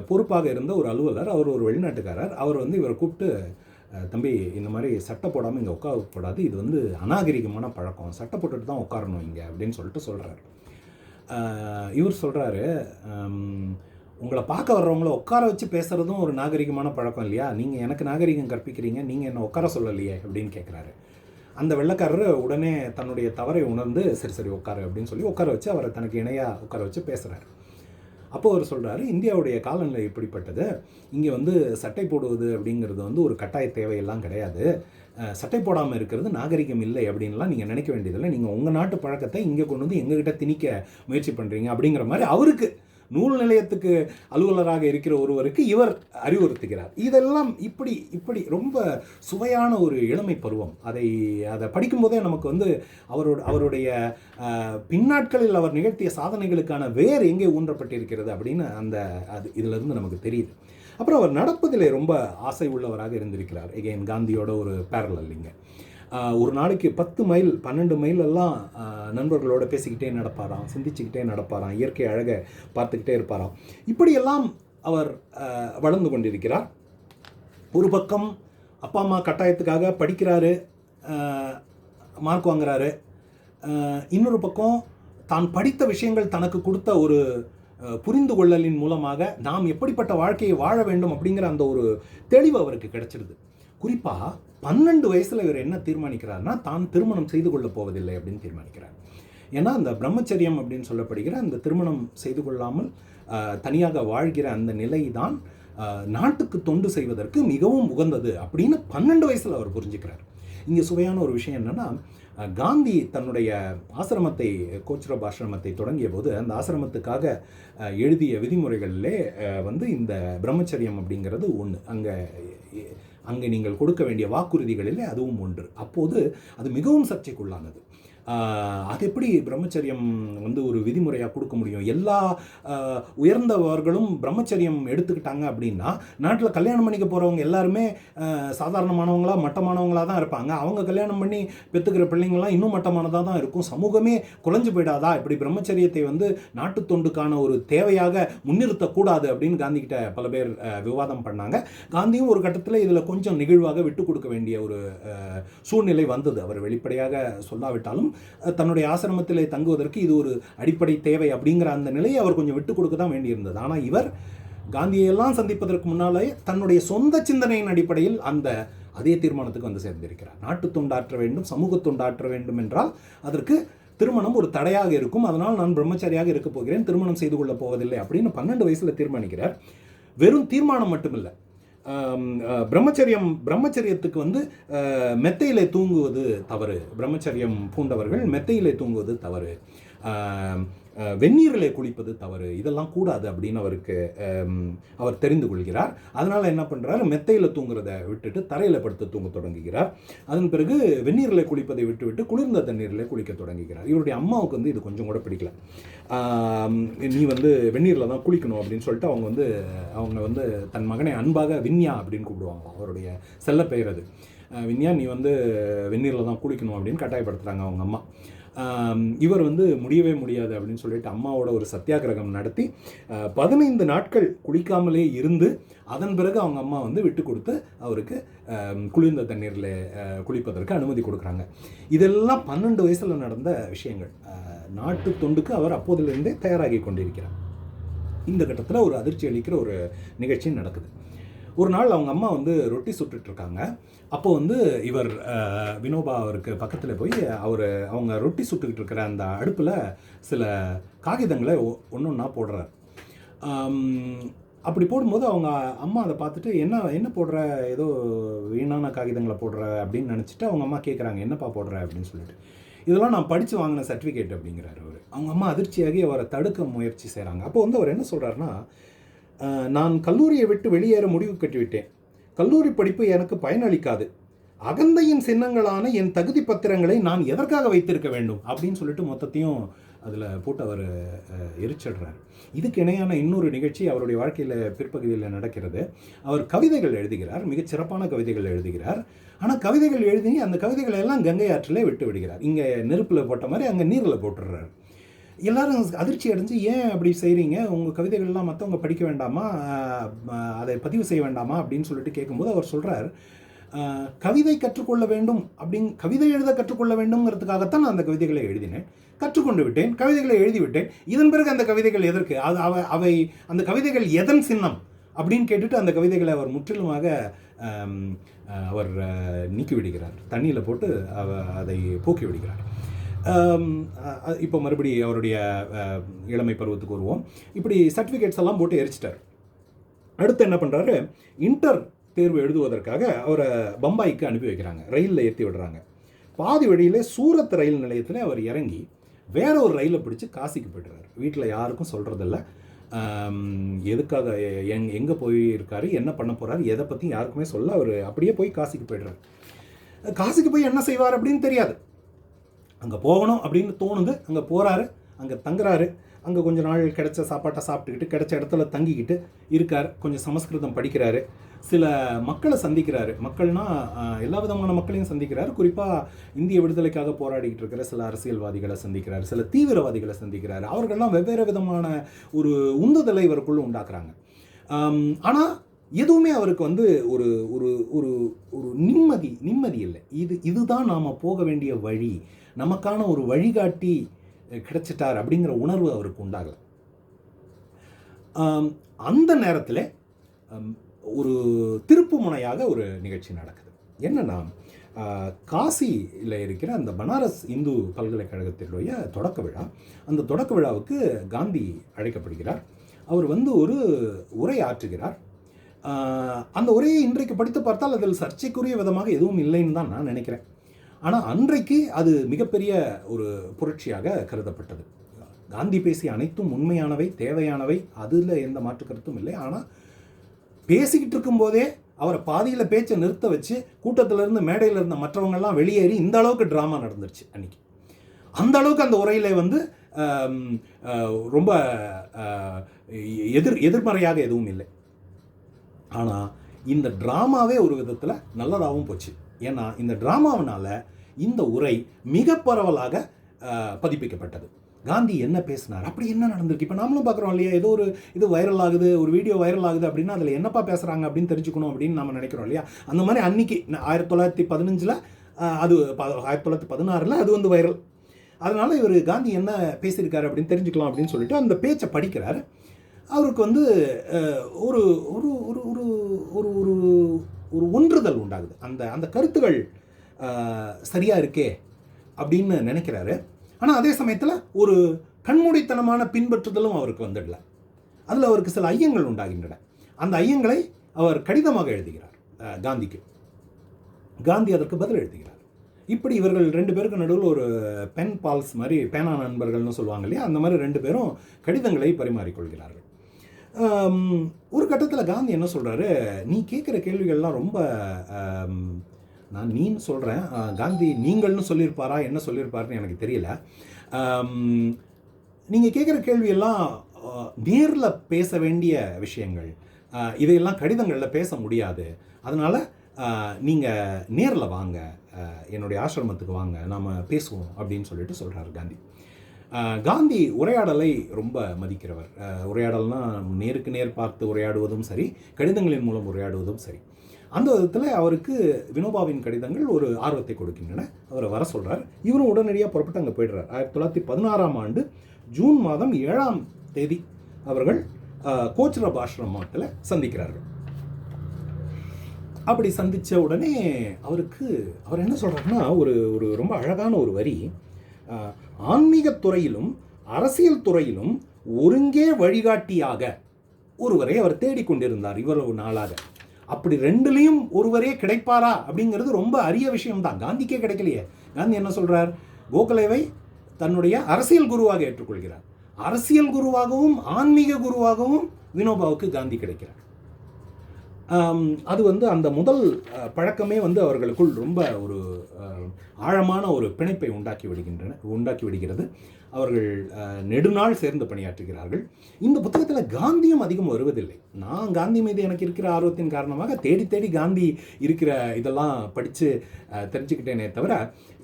பொறுப்பாக இருந்த ஒரு அலுவலர், அவர் ஒரு வெளிநாட்டுக்காரர், அவர் வந்து இவரை கூப்பிட்டு, தம்பி இந்த மாதிரி சட்டை போடாமல் இங்கே உட்காரக்கூடாது, இது வந்து அநாகரிகமான பழக்கம், சட்டை போட்டுட்டு தான் உட்காரணும் இங்கே அப்படின்னு சொல்கிறார். இவர் சொல்கிறாரு, உங்களை பார்க்க வர்றவங்கள உட்கார வச்சு பேசுகிறதும் ஒரு நாகரிகமான பழக்கம் இல்லையா, நீங்கள் எனக்கு நாகரிகம் கற்பிக்கிறீங்க, நீங்கள் என்னை உட்கார சொல்லலையே அப்படின்னு கேட்குறாரு. அந்த வெள்ளைக்காரர் உடனே தன்னுடைய தவறை உணர்ந்து சரி உட்காரு அப்படின்னு சொல்லி உட்கார வச்சு அவரை தனக்கு இணையாக உட்கார வச்சு பேசுகிறாரு. அப்போ அவர் சொல்கிறாரு, இந்தியாவுடைய காலநிலை இப்படிப்பட்டது, இங்கே வந்து சட்டை போடுவது அப்படிங்கிறது வந்து ஒரு கட்டாய தேவையெல்லாம் கிடையாது, சட்டை போடாமல் இருக்கிறது நாகரிகம் இல்லை அப்படின்லாம் நீங்கள் நினைக்க வேண்டியதில்லை, நீங்கள் உங்கள் நாட்டு பழக்கத்தை இங்கே கொண்டு வந்து எங்ககிட்ட திணிக்க முயற்சி பண்ணுறீங்க அப்படிங்கிற மாதிரி அவருக்கு, நூல் நிலையத்துக்கு அலுவலராக இருக்கிற ஒருவருக்கு இவர் அறிவுறுத்துகிறார். இதெல்லாம் இப்படி ரொம்ப சுவையான ஒரு இளமை பருவம். அதை படிக்கும்போதே நமக்கு வந்து அவருடைய பின்னாட்களில் அவர் நிகழ்த்திய சாதனைகளுக்கான வேர் எங்கே ஊன்றப்பட்டிருக்கிறது அப்படின்னு இதிலிருந்து நமக்கு தெரியுது. அப்புறம் அவர் நடப்பதிலே ரொம்ப ஆசை உள்ளவராக இருந்திருக்கிறார். எகைன் காந்தியோட ஒரு பேரலல் இங்கே. ஒரு நாளைக்கு 10 மைல் 12 மைல் எல்லாம் நண்பர்களோட பேசிக்கிட்டே நடப்பாராம், சிந்திச்சுக்கிட்டே நடப்பாராம், இயற்கை அழகை பார்த்துக்கிட்டே இருப்பாராம். இப்படியெல்லாம் அவர் வளர்ந்து கொண்டிருக்கிறார். ஒரு பக்கம் அப்பா அம்மா கட்டாயத்துக்காக படிக்கிறாரு, மார்க் வாங்குறாரு. இன்னொரு பக்கம் தான் படித்த விஷயங்கள் தனக்கு கொடுத்த ஒரு புரிந்து கொள்ளலின் மூலமாக நாம் எப்படிப்பட்ட வாழ்க்கையை வாழ வேண்டும் அப்படிங்கிற அந்த ஒரு தெளிவு அவருக்கு கிடைச்சிடுது. குறிப்பாக 12 வயசில் இவர் என்ன தீர்மானிக்கிறார்னா, தான் திருமணம் செய்து கொள்ளப் போவதில்லை அப்படின்னு தீர்மானிக்கிறார். ஏன்னா அந்த பிரம்மச்சரியம் அப்படின்னு சொல்லப்படுகிற அந்த திருமணம் செய்து கொள்ளாமல் தனியாக வாழ்கிற அந்த நிலை தான் நாட்டுக்கு தொண்டு செய்வதற்கு மிகவும் உகந்தது அப்படின்னு 12 வயசில் அவர் புரிஞ்சுக்கிறார். இங்கே சுவையான ஒரு விஷயம் என்னென்னா, காந்தி தன்னுடைய ஆசிரமத்தை, கோச்ரப் ஆசிரமத்தை தொடங்கிய போது அந்த ஆசிரமத்துக்காக எழுதிய விதிமுறைகளிலே வந்து இந்த பிரம்மச்சரியம் அப்படிங்கிறது ஒன்று. அங்கே நீங்கள் கொடுக்க வேண்டிய வாக்குறுதிகளிலே அதுவும் ஒன்று. அப்போது அது மிகவும் சர்ச்சைக்குள்ளானது. அது எப்படி பிரம்மச்சரியம் வந்து ஒரு விதிமுறையாக கொடுக்க முடியும்? எல்லா உயர்ந்தவர்களும் பிரம்மச்சரியம் எடுத்துக்கிட்டாங்க அப்படின்னா நாட்டில் கல்யாணம் பண்ணிக்க போகிறவங்க எல்லாருமே சாதாரணமானவங்களா மட்டமானவங்களாக தான் இருப்பாங்க. அவங்க கல்யாணம் பண்ணி பெற்றுக்கிற பிள்ளைங்கள்லாம் இன்னும் மட்டமானதாக தான் இருக்கும். சமூகமே குலைஞ்சு போயிடாதா? இப்படி பிரம்மச்சரியத்தை வந்து நாட்டு தொண்டுக்கான ஒரு தேவையாக முன்னிறுத்தக்கூடாது அப்படின்னு காந்திகிட்ட பல பேர் விவாதம் பண்ணாங்க. காந்தியும் ஒரு கட்டத்தில் இதில் கொஞ்சம் நெகிழ்வாக விட்டு கொடுக்க வேண்டிய ஒரு சூழ்நிலை வந்தது. அவர் வெளிப்படையாக சொல்லாவிட்டாலும் தன்னுடைய ஆசிரமத்திலே தங்குவதற்கு இது ஒரு அடிப்படை தேவை அப்படிங்கிற அந்த நிலையை அவர் கொஞ்சம் விட்டு கொடுக்க தான் வேண்டியிருந்தது. ஆனால் இவர் காந்தியெல்லாம் சந்திப்பதற்கு முன்னாலே தன்னுடைய சொந்த சிந்தனையின் அடிப்படையில் அதே தீர்மானத்துக்கு வந்து சேர்ந்திருக்கிறார். நாட்டு தொண்டாற்ற வேண்டும், சமூக தொண்டாற்ற வேண்டும் என்றால் அதற்கு திருமணம் ஒரு தடையாக இருக்கும். அதனால் நான் பிரம்மச்சாரியாக இருக்க போகிறேன், திருமணம் செய்து கொள்ளப் போவதில்லை அப்படின்னு 12 வயசில் தீர்மானிக்கிறார். வெறும் தீர்மானம் மட்டுமில்லை, பிரம்மச்சரியத்துக்கு வந்து மெத்தையிலே தூங்குவது தவறு. பிரம்மச்சரியம் பூண்டவர்கள் மெத்தையிலே தூங்குவது தவறு, வெந்நீரிலே குளிப்பது தவறு, இதெல்லாம் கூடாது அப்படின்னு அவர் தெரிந்து கொள்கிறார். அதனால் என்ன பண்ணுறாரு, மெத்தையில் தூங்குறத விட்டுட்டு தரையில் படுத்து தூங்க தொடங்குகிறார். அதன் பிறகு வெந்நீரில் குளிப்பதை விட்டுவிட்டு குளிர்ந்த தண்ணீரில் குளிக்க தொடங்குகிறார். இவருடைய அம்மாவுக்கு வந்து இது கொஞ்சம் கூட பிடிக்கல. நீ வந்து வெந்நீரில் தான் குளிக்கணும் அப்படின்னு சொல்லிட்டு அவங்க வந்து தன் மகனை அன்பாக வின்யா அப்படின்னு கூப்பிடுவாங்க. அவருடைய செல்ல பெயர் அது. வின்யா, நீ வந்து வெந்நீரில் தான் குளிக்கணும் அப்படின்னு கட்டாயப்படுத்துகிறாங்க அவங்க அம்மா. இவர் வந்து முடியவே முடியாது அப்படின்னு சொல்லிட்டு அம்மாவோட ஒரு சத்தியாகிரகம் நடத்தி 15 நாட்கள் குளிக்காமலே இருந்து அதன் பிறகு அவங்க அம்மா வந்து விட்டு கொடுத்து அவருக்கு குளிர்ந்த தண்ணீரில் குளிப்பதற்கு அனுமதி கொடுக்குறாங்க. இதெல்லாம் 12 வயசில் நடந்த விஷயங்கள். நாட்டு தொண்டுக்கு அவர் அப்போதிலிருந்தே தயாராகி கொண்டிருக்கிறார். இந்த கட்டத்தில் ஒரு அதிர்ச்சி அளிக்கிற ஒரு நிகழ்ச்சி நடக்குது. ஒரு நாள் அவங்க அம்மா வந்து ரொட்டி சுட்டுட்ருக்காங்க. அப்போ வந்து இவர் வினோபா அவருக்கு பக்கத்தில் போய் அவங்க ரொட்டி சுட்டுக்கிட்டு இருக்கிற அந்த அடுப்பில் சில காகிதங்களை ஒன்றா போடுறார். அப்படி போடும்போது அவங்க அம்மா அதை பார்த்துட்டு என்ன போடுற, ஏதோ வீணான காகிதங்களை போடுற அப்படின்னு நினச்சிட்டு அவங்க அம்மா கேட்குறாங்க, என்னப்பா போடுற அப்படின்னு சொல்லிட்டு. இதெல்லாம் நான் படித்து வாங்கின சர்டிஃபிகேட் அப்படிங்கிறார் அவர். அவங்க அம்மா அதிர்ச்சியாகி அவரை தடுக்க முயற்சி செய்கிறாங்க. அப்போ வந்து அவர் என்ன சொல்கிறாருன்னா, நான் கல்லூரியை விட்டு வெளியேற முடிவு கட்டிவிட்டேன். கல்லூரி படிப்பு எனக்கு பயனளிக்காது. அகந்தையின் சின்னங்களான என் தகுதி பத்திரங்களை நான் எதற்காக வைத்திருக்க வேண்டும் அப்படின்னு சொல்லிட்டு மொத்தத்தையும் அதில் போட்டு அவர் எரிச்சிடுறார். இதுக்கு இணையான இன்னொரு நிகழ்ச்சி அவருடைய வாழ்க்கையில் பிற்பகுதியில் நடக்கிறது. அவர் கவிதைகள் எழுதுகிறார், மிகச்சிறப்பான கவிதைகள் எழுதுகிறார். ஆனால் கவிதைகள் எழுதி அந்த கவிதைகளை எல்லாம் கங்கை ஆற்றிலே விட்டு விடுகிறார். இங்கே நெருப்பில் போட்ட மாதிரி அங்கே நீரில் போட்டுடுறார். எல்லாரும் அதிர்ச்சி அடைஞ்சு, ஏன் அப்படி செய்கிறீங்க, உங்கள் கவிதைகள்லாம் மற்றவங்க படிக்க வேண்டாமா, அதை பதிவு செய்ய வேண்டாமா அப்படின்னு சொல்லிட்டு கேட்கும்போது அவர் சொல்கிறார், கவிதை கற்றுக்கொள்ள வேண்டும் கவிதை எழுத கற்றுக்கொள்ள வேண்டும்ங்கிறதுக்காகத்தான் நான் அந்த கவிதைகளை எழுதினேன், கற்றுக்கொண்டு விட்டேன், கவிதைகளை எழுதிவிட்டேன். இதன் பிறகு அந்த கவிதைகள் எதற்கு, அவை அந்த கவிதைகள் எதன் சின்னம் அப்படின்னு கேட்டுட்டு அந்த கவிதைகளை அவர் முற்றிலுமாக அவர் நீக்கி விடுகிறார், தண்ணியில் போட்டு அதை போக்கி விடுகிறார். இப்போ மறுபடி அவருடைய இளமை பருவத்துக்கு வருவோம். இப்படி சர்டிஃபிகேட்ஸ் எல்லாம் போட்டு எரிச்சிட்டார். அடுத்து என்ன பண்ணுறாரு, இன்டர் தேர்வு எழுதுவதற்காக அவரை பம்பாய்க்கு அனுப்பி வைக்கிறாங்க. ரயிலில் ஏற்றி விடுறாங்க. பாதி வழியிலே சூரத் ரயில் நிலையத்தில் அவர் இறங்கி வேற ஒரு ரயிலை பிடிச்சி காசிக்கு போய்ட்டுறாரு. வீட்டில் யாருக்கும் சொல்கிறதில்ல. எதுக்காக எங்கே போயிருக்காரு, என்ன பண்ண போகிறாரு, எதை பற்றியும் யாருக்குமே சொல்ல அவர் அப்படியே போய் காசிக்கு போய்டுறாரு. காசிக்கு போய் என்ன செய்வார் அப்படின்னு தெரியாது. அங்கே போகணும் அப்படின்னு தோணுது. அங்கே போகிறாரு, அங்கே தங்குறாரு. அங்கே கொஞ்சம் நாள் கிடைச்ச சாப்பாட்டை சாப்பிட்டுக்கிட்டு கிடைச்ச இடத்துல தங்கிக்கிட்டு இருக்கார். கொஞ்சம் சமஸ்கிருதம் படிக்கிறாரு. சில மக்களை சந்திக்கிறாரு. மக்கள்னால் எல்லா விதமான மக்களையும் சந்திக்கிறார். குறிப்பாக இந்திய விடுதலைக்காக போராடிக்கிட்டு இருக்கிற சில அரசியல்வாதிகளை சந்திக்கிறார், சில தீவிரவாதிகளை சந்திக்கிறார். அவர்கள்லாம் வெவ்வேறு விதமான ஒரு உந்துதலை இவருக்குள்ளே உண்டாக்குறாங்க. ஆனால் எதுவுமே அவருக்கு வந்து ஒரு ஒரு ஒரு ஒரு நிம்மதி இல்லை. இதுதான் நாம் போக வேண்டிய வழி, நமக்கான ஒரு வழிகாட்டி கிடைச்சிட்டார் அப்படிங்கிற உணர்வு அவருக்கு உண்டாகலை. அந்த நேரத்தில் ஒரு திருப்பு முனையாக ஒரு நிகழ்ச்சி நடக்குது. என்னன்னா, காசியில் இருக்கிற அந்த பனாரஸ் இந்து பல்கலைக்கழகத்தினுடைய தொடக்க விழா. அந்த தொடக்க விழாவுக்கு காந்தி அழைக்கப்படுகிறார். அவர் வந்து ஒரு உரை ஆற்றுகிறார். அந்த உரையை இன்றைக்கு படித்து பார்த்தால் அதில் சர்ச்சைக்குரிய விதமாக எதுவும் இல்லைன்னு தான் நான் நினைக்கிறேன். ஆனால் அன்றைக்கு அது மிகப்பெரிய ஒரு புரட்சியாக கருதப்பட்டது. காந்தி பேசிய அனைத்தும் உண்மையானவை, தேவையானவை, அதில் எந்த மாற்று கருத்தும் இல்லை. ஆனால் பேசிக்கிட்டு இருக்கும்போதே அவரை பாதியில் பேச்சை நிறுத்த வச்சு கூட்டத்திலிருந்து மேடையில் இருந்த மற்றவங்கள்லாம் வெளியேறி இந்த அளவுக்கு ட்ராமா நடந்துருச்சு அன்றைக்கி. அந்த அளவுக்கு அந்த உரையில் வந்து ரொம்ப எதிர்மறையாக எதுவும் இல்லை. ஆனால் இந்த ட்ராமாவே ஒரு விதத்தில் நல்லதாகவும் போச்சு. ஏன்னா இந்த ட்ராமாவினால் இந்த உரை மிக பரவலாக பதிப்பிக்கப்பட்டது. காந்தி என்ன பேசினார், அப்படி என்ன நடந்திருக்கு, இப்போ நாமளும் பார்க்குறோம் இல்லையா, ஏதோ ஒரு இது வைரல் ஆகுது, ஒரு வீடியோ வைரல் ஆகுது அப்படின்னா அதில் என்னப்பா பேசுகிறாங்க அப்படின்னு தெரிஞ்சுக்கணும் அப்படின்னு நம்ம நினைக்கிறோம் இல்லையா. அந்த மாதிரி அன்றைக்கி 1915 அது 1916 அது வந்து வைரல். அதனால் இவர் காந்தி என்ன பேசியிருக்காரு அப்படின்னு தெரிஞ்சுக்கலாம் அப்படின்னு சொல்லிட்டு அந்த பேச்சை படிக்கிறார். அவருக்கு வந்து ஒரு ஒரு ஒரு ஒரு ஒரு ஒரு ஒரு ஒன்றுதல் உண்டாகுது. அந்த கருத்துகள் சரியாக இருக்கே அப்படின்னு நினைக்கிறாரு. ஆனால் அதே சமயத்தில் ஒரு கண்மூடித்தனமான பின்பற்றுதலும் அவருக்கு வந்துடல. அதில் அவருக்கு சில ஐயங்கள் உண்டாகின்றன. அந்த ஐயங்களை அவர் கடிதமாக எழுதுகிறார் காந்திக்கு. காந்தி அதற்கு பதில் எழுதுகிறார். இப்படி இவர்கள் 2 பேருக்கு நடுவில் ஒரு பென் பால்ஸ் மாதிரி, பேனா நண்பர்கள்னு சொல்லுவாங்க இல்லையா, அந்த மாதிரி 2 பேரும் கடிதங்களை பரிமாறிக்கொள்கிறார்கள். ஒரு கட்டத்தில் காந்தி என்ன சொல்கிறாரு, நீ கேட்குற கேள்விகள்லாம் ரொம்ப, நான் நீன்னு சொல்கிறேன், காந்தி நீங்கள்னு சொல்லியிருப்பாரா என்ன சொல்லியிருப்பாருன்னு எனக்கு தெரியல. நீங்கள் கேட்குற கேள்வியெல்லாம் நேரில் பேச வேண்டிய விஷயங்கள், இதையெல்லாம் கடிதங்களில் பேச முடியாது. அதனால் நீங்கள் நேரில் வாங்க, என்னுடைய ஆசிரமத்துக்கு வாங்க, நாம் பேசுவோம் அப்படின்னு சொல்லிட்டு சொல்கிறார் காந்தி. காந்தி உரையாடலை ரொம்ப மதிக்கிறவர். உரையாடல்னால் நேருக்கு நேர் பார்த்து உரையாடுவதும் சரி, கடிதங்களின் மூலம் உரையாடுவதும் சரி. அந்த விதத்தில் அவருக்கு வினோபாவின் கடிதங்கள் ஒரு ஆர்வத்தை கொடுக்கின்றன. அவரை வர சொல்கிறார். இவரும் உடனடியாக புறப்பட்டு அங்கே போய்டுறார். 1916 ஜூன் 7 அவர்கள் கோச்ரப் ஆசிரமத்தில் சந்திக்கிறார்கள். அப்படி சந்தித்த உடனே அவர் என்ன சொல்கிறாருன்னா, ஒரு ஒரு ரொம்ப அழகான ஒரு வரி, ஆன்மீகத்துறையிலும் அரசியல் துறையிலும் ஒருங்கே வழிகாட்டியாக ஒருவரை அவர் தேடிக்கொண்டிருந்தார் இவ்வளவு நாளாக. அப்படி 2லையும் ஒருவரே கிடைப்பாரா அப்படிங்கிறது ரொம்ப அரிய விஷயம்தான். காந்திக்கே கிடைக்கலையே. காந்தி என்ன சொல்கிறார், கோகலேவை தன்னுடைய அரசியல் குருவாக ஏற்றுக்கொள்கிறார். அரசியல் குருவாகவும் ஆன்மீக குருவாகவும் வினோபாவுக்கு காந்தி கிடைக்கிறார். அது வந்து அந்த முதல் பழக்கமே வந்து அவர்களுக்குள் ரொம்ப ஒரு ஆழமான ஒரு பிணைப்பை உண்டாக்கி விடுகிறது. அவர்கள் நெடுநாள் சேர்ந்து பணியாற்றுகிறார்கள். இந்த புத்தகத்தில் காந்தியும் அதிகம் வருவதில்லை. நான் காந்தி மீது எனக்கு இருக்கிற ஆர்வத்தின் காரணமாக தேடி தேடி காந்தி இருக்கிற இதெல்லாம் படித்து தெரிஞ்சுக்கிட்டேனே தவிர,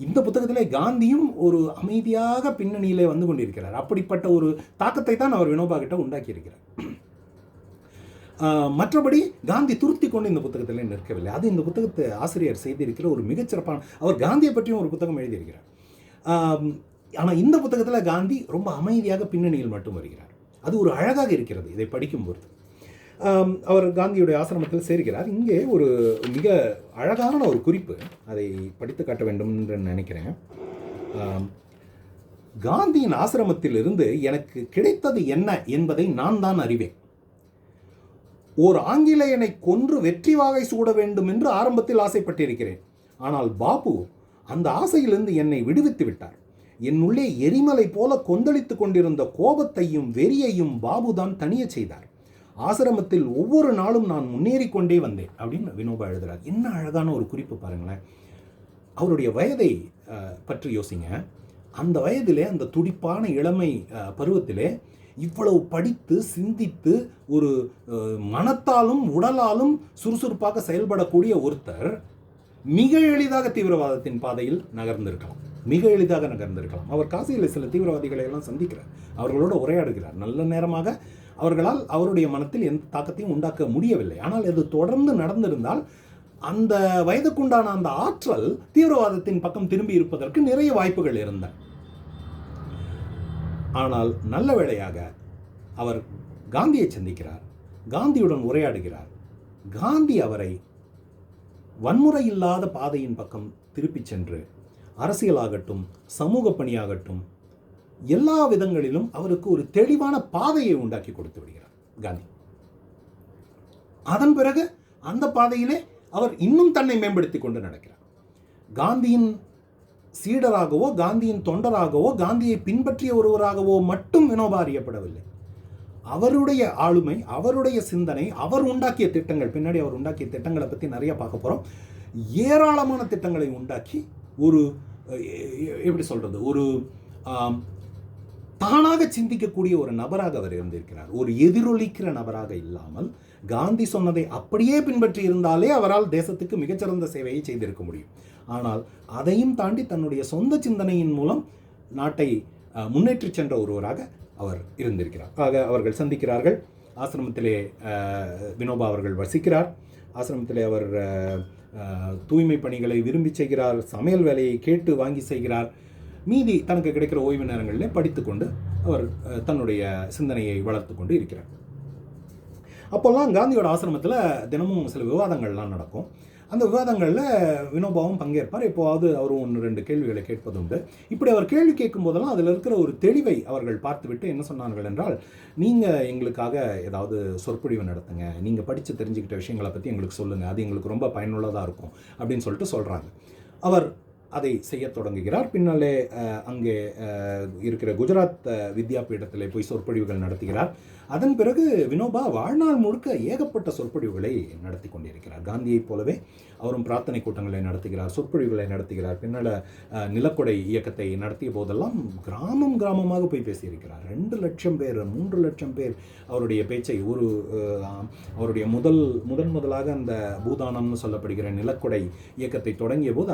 இந்த புத்தகத்தில் காந்தியும் ஒரு அமைதியாக பின்னணியிலே வந்து கொண்டிருக்கிறார். அப்படிப்பட்ட ஒரு தாக்கத்தை தான் அவர் வினோபா கிட்ட உண்டாக்கியிருக்கிறார். மற்றபடி காந்தி துருத்தி கொண்டு இந்த புத்தகத்தில் நிற்கவில்லை. அது இந்த புத்தகத்தை ஆசிரியர் செய்திருக்கிற ஒரு மிகச்சிறப்பான, அவர் காந்தியை பற்றியும் ஒரு புத்தகம் எழுதியிருக்கிறார். ஆனால் இந்த புத்தகத்தில் காந்தி ரொம்ப அமைதியாக பின்னணியில் மட்டும் வருகிறார். அது ஒரு அழகாக இருக்கிறது இதை படிக்கும்போது. அவர் காந்தியுடைய ஆசிரமத்தில் சேர்கிறார். இங்கே ஒரு மிக அழகான ஒரு குறிப்பு, அதை படித்து காட்ட வேண்டும் என்று நினைக்கிறேன். காந்தியின் ஆசிரமத்தில் இருந்து எனக்கு கிடைத்தது என்ன என்பதை நான் தான் அறிவேன். ஓர் ஆங்கிலேயனை கொன்று வெற்றி வாகை சூட வேண்டும் என்று ஆரம்பத்தில் ஆசைப்பட்டிருக்கிறேன். ஆனால் பாபு அந்த ஆசையிலிருந்து என்னை விடுவித்து விட்டார். என்னுள்ளே எரிமலை போல கொந்தளித்து கொண்டிருந்த கோபத்தையும் வெறியையும் பாபு தான் தனிய செய்தார். ஆசிரமத்தில் ஒவ்வொரு நாளும் நான் முன்னேறி கொண்டே வந்தேன் அப்படின்னு வினோபா எழுதுகிறார். என்ன அழகான ஒரு குறிப்பு பாருங்களேன். அவருடைய வயதை பற்றி யோசிங்க. அந்த வயதிலே, அந்த துடிப்பான இளமை பருவத்திலே இவ்வளவு படித்து சிந்தித்து ஒரு மனத்தாலும் உடலாலும் சுறுசுறுப்பாக செயல்படக்கூடிய ஒருத்தர் மிக எளிதாக தீவிரவாதத்தின் பாதையில் நகர்ந்திருக்கலாம். அவர் காசியில் சில தீவிரவாதிகளை எல்லாம் சந்திக்கிறார், அவர்களோடு உரையாடுகிறார். நல்ல நேரமாக அவர்களால் அவருடைய மனத்தில் எந்த தாக்கத்தையும் உண்டாக்க முடியவில்லை. ஆனால் அது தொடர்ந்து நடந்திருந்தால் அந்த வயதுக்குண்டான அந்த ஆற்றல் தீவிரவாதத்தின் பக்கம் திரும்பி இருப்பதற்கு நிறைய வாய்ப்புகள் இருந்தன. ஆனால் நல்ல வேளையாக அவர் காந்தியை சந்திக்கிறார், காந்தியுடன் உரையாடுகிறார். காந்தி அவரை வன்முறை இல்லாத பாதையின் பக்கம் திருப்பிச் சென்று அரசியலாகட்டும் சமூக பணியாகட்டும் எல்லா விதங்களிலும் அவருக்கு ஒரு தெளிவான பாதையை உண்டாக்கி கொடுத்து விடுகிறார் காந்தி. அதன் பிறகு அந்த பாதையிலே அவர் இன்னும் தன்னை மேம்படுத்தி கொண்டு நடக்கிறார். காந்தியின் சீடராகவோ காந்தியின் தொண்டராகவோ காந்தியை பின்பற்றிய ஒருவராகவோ மட்டும் வினோபா அறியப்படவில்லை. அவருடைய ஆளுமை, அவருடைய சிந்தனை, அவர் உண்டாக்கிய திட்டங்கள், பின்னாடி அவர் உண்டாக்கிய திட்டங்களை பற்றி நிறைய பார்க்க போகிறோம். ஏராளமான திட்டங்களை உண்டாக்கி ஒரு எப்படி சொல்கிறது, ஒரு தானாக சிந்திக்கக்கூடிய ஒரு நபராக அவர் இருந்திருக்கிறார். ஒரு எதிரொலிக்கிற நபராக இல்லாமல் காந்தி சொன்னதை அப்படியே பின்பற்றி இருந்தாலே அவரால் தேசத்துக்கு மிகச்சிறந்த சேவையை செய்திருக்க முடியும். ஆனால் அதையும் தாண்டி தன்னுடைய சொந்த சிந்தனையின் மூலம் நாட்டை முன்னேற்றி சென்ற ஒருவராக அவர் இருந்திருக்கிறார். ஆக அவர்கள் சந்திக்கிறார்கள். ஆசிரமத்திலே வினோபா அவர்கள் வசிக்கிறார். ஆசிரமத்திலே அவர் தூய்மை பணிகளை விரும்பி செய்கிறார். சமையல் வேலையை கேட்டு வாங்கி செய்கிறார். மீதி தனக்கு கிடைக்கிற ஓய்வு நேரங்களிலே படித்துக்கொண்டு அவர் தன்னுடைய சிந்தனையை வளர்த்து கொண்டு இருக்கிறார். அப்போல்லாம் காந்தியோட ஆசிரமத்தில் தினமும் சில விவாதங்கள்லாம் நடக்கும். அந்த விவாதங்களில் வினோபாவும் பங்கேற்பார். எப்போவாவது அவரும் 1-2 கேள்விகளை கேட்பதுண்டு. இப்படி அவர் கேள்வி கேட்கும் போதெல்லாம் அதில் இருக்கிற ஒரு தெளிவை அவர்கள் பார்த்துவிட்டு என்ன சொன்னார்கள் என்றால், நீங்கள் எங்களுக்காக ஏதாவது சொற்பொழிவு நடத்துங்க, நீங்கள் படித்து தெரிஞ்சுக்கிட்ட விஷயங்களை பற்றி எங்களுக்கு சொல்லுங்கள், அது எங்களுக்கு ரொம்ப பயனுள்ளதாக இருக்கும் அப்படின்னு சொல்லிட்டு சொல்கிறாங்க. அவர் அதை செய்ய தொடங்குகிறார். பின்னாலே அங்கே இருக்கிற குஜராத் வித்யாபீடத்தில் போய் சொற்பொழிவுகள் நடத்துகிறார். அதன் பிறகு வினோபா வாழ்நாள் முழுக்க ஏகப்பட்ட சொற்பொழிவுகளை நடத்தி கொண்டிருக்கிறார். காந்தியைப் போலவே அவரும் பிரார்த்தனை கூட்டங்களை நடத்துகிறார், சொற்பொழிவுகளை நடத்துகிறார். பின்னால் நிலக்கொடை இயக்கத்தை நடத்திய போதெல்லாம் கிராமம் கிராமமாக போய் பேசியிருக்கிறார். 2 லட்சம் பேர் 3 லட்சம் பேர் அவருடைய பேச்சை அவருடைய முதலாக அந்த பூதானம்னு சொல்லப்படுகிற நிலக்கொடை இயக்கத்தை தொடங்கிய போது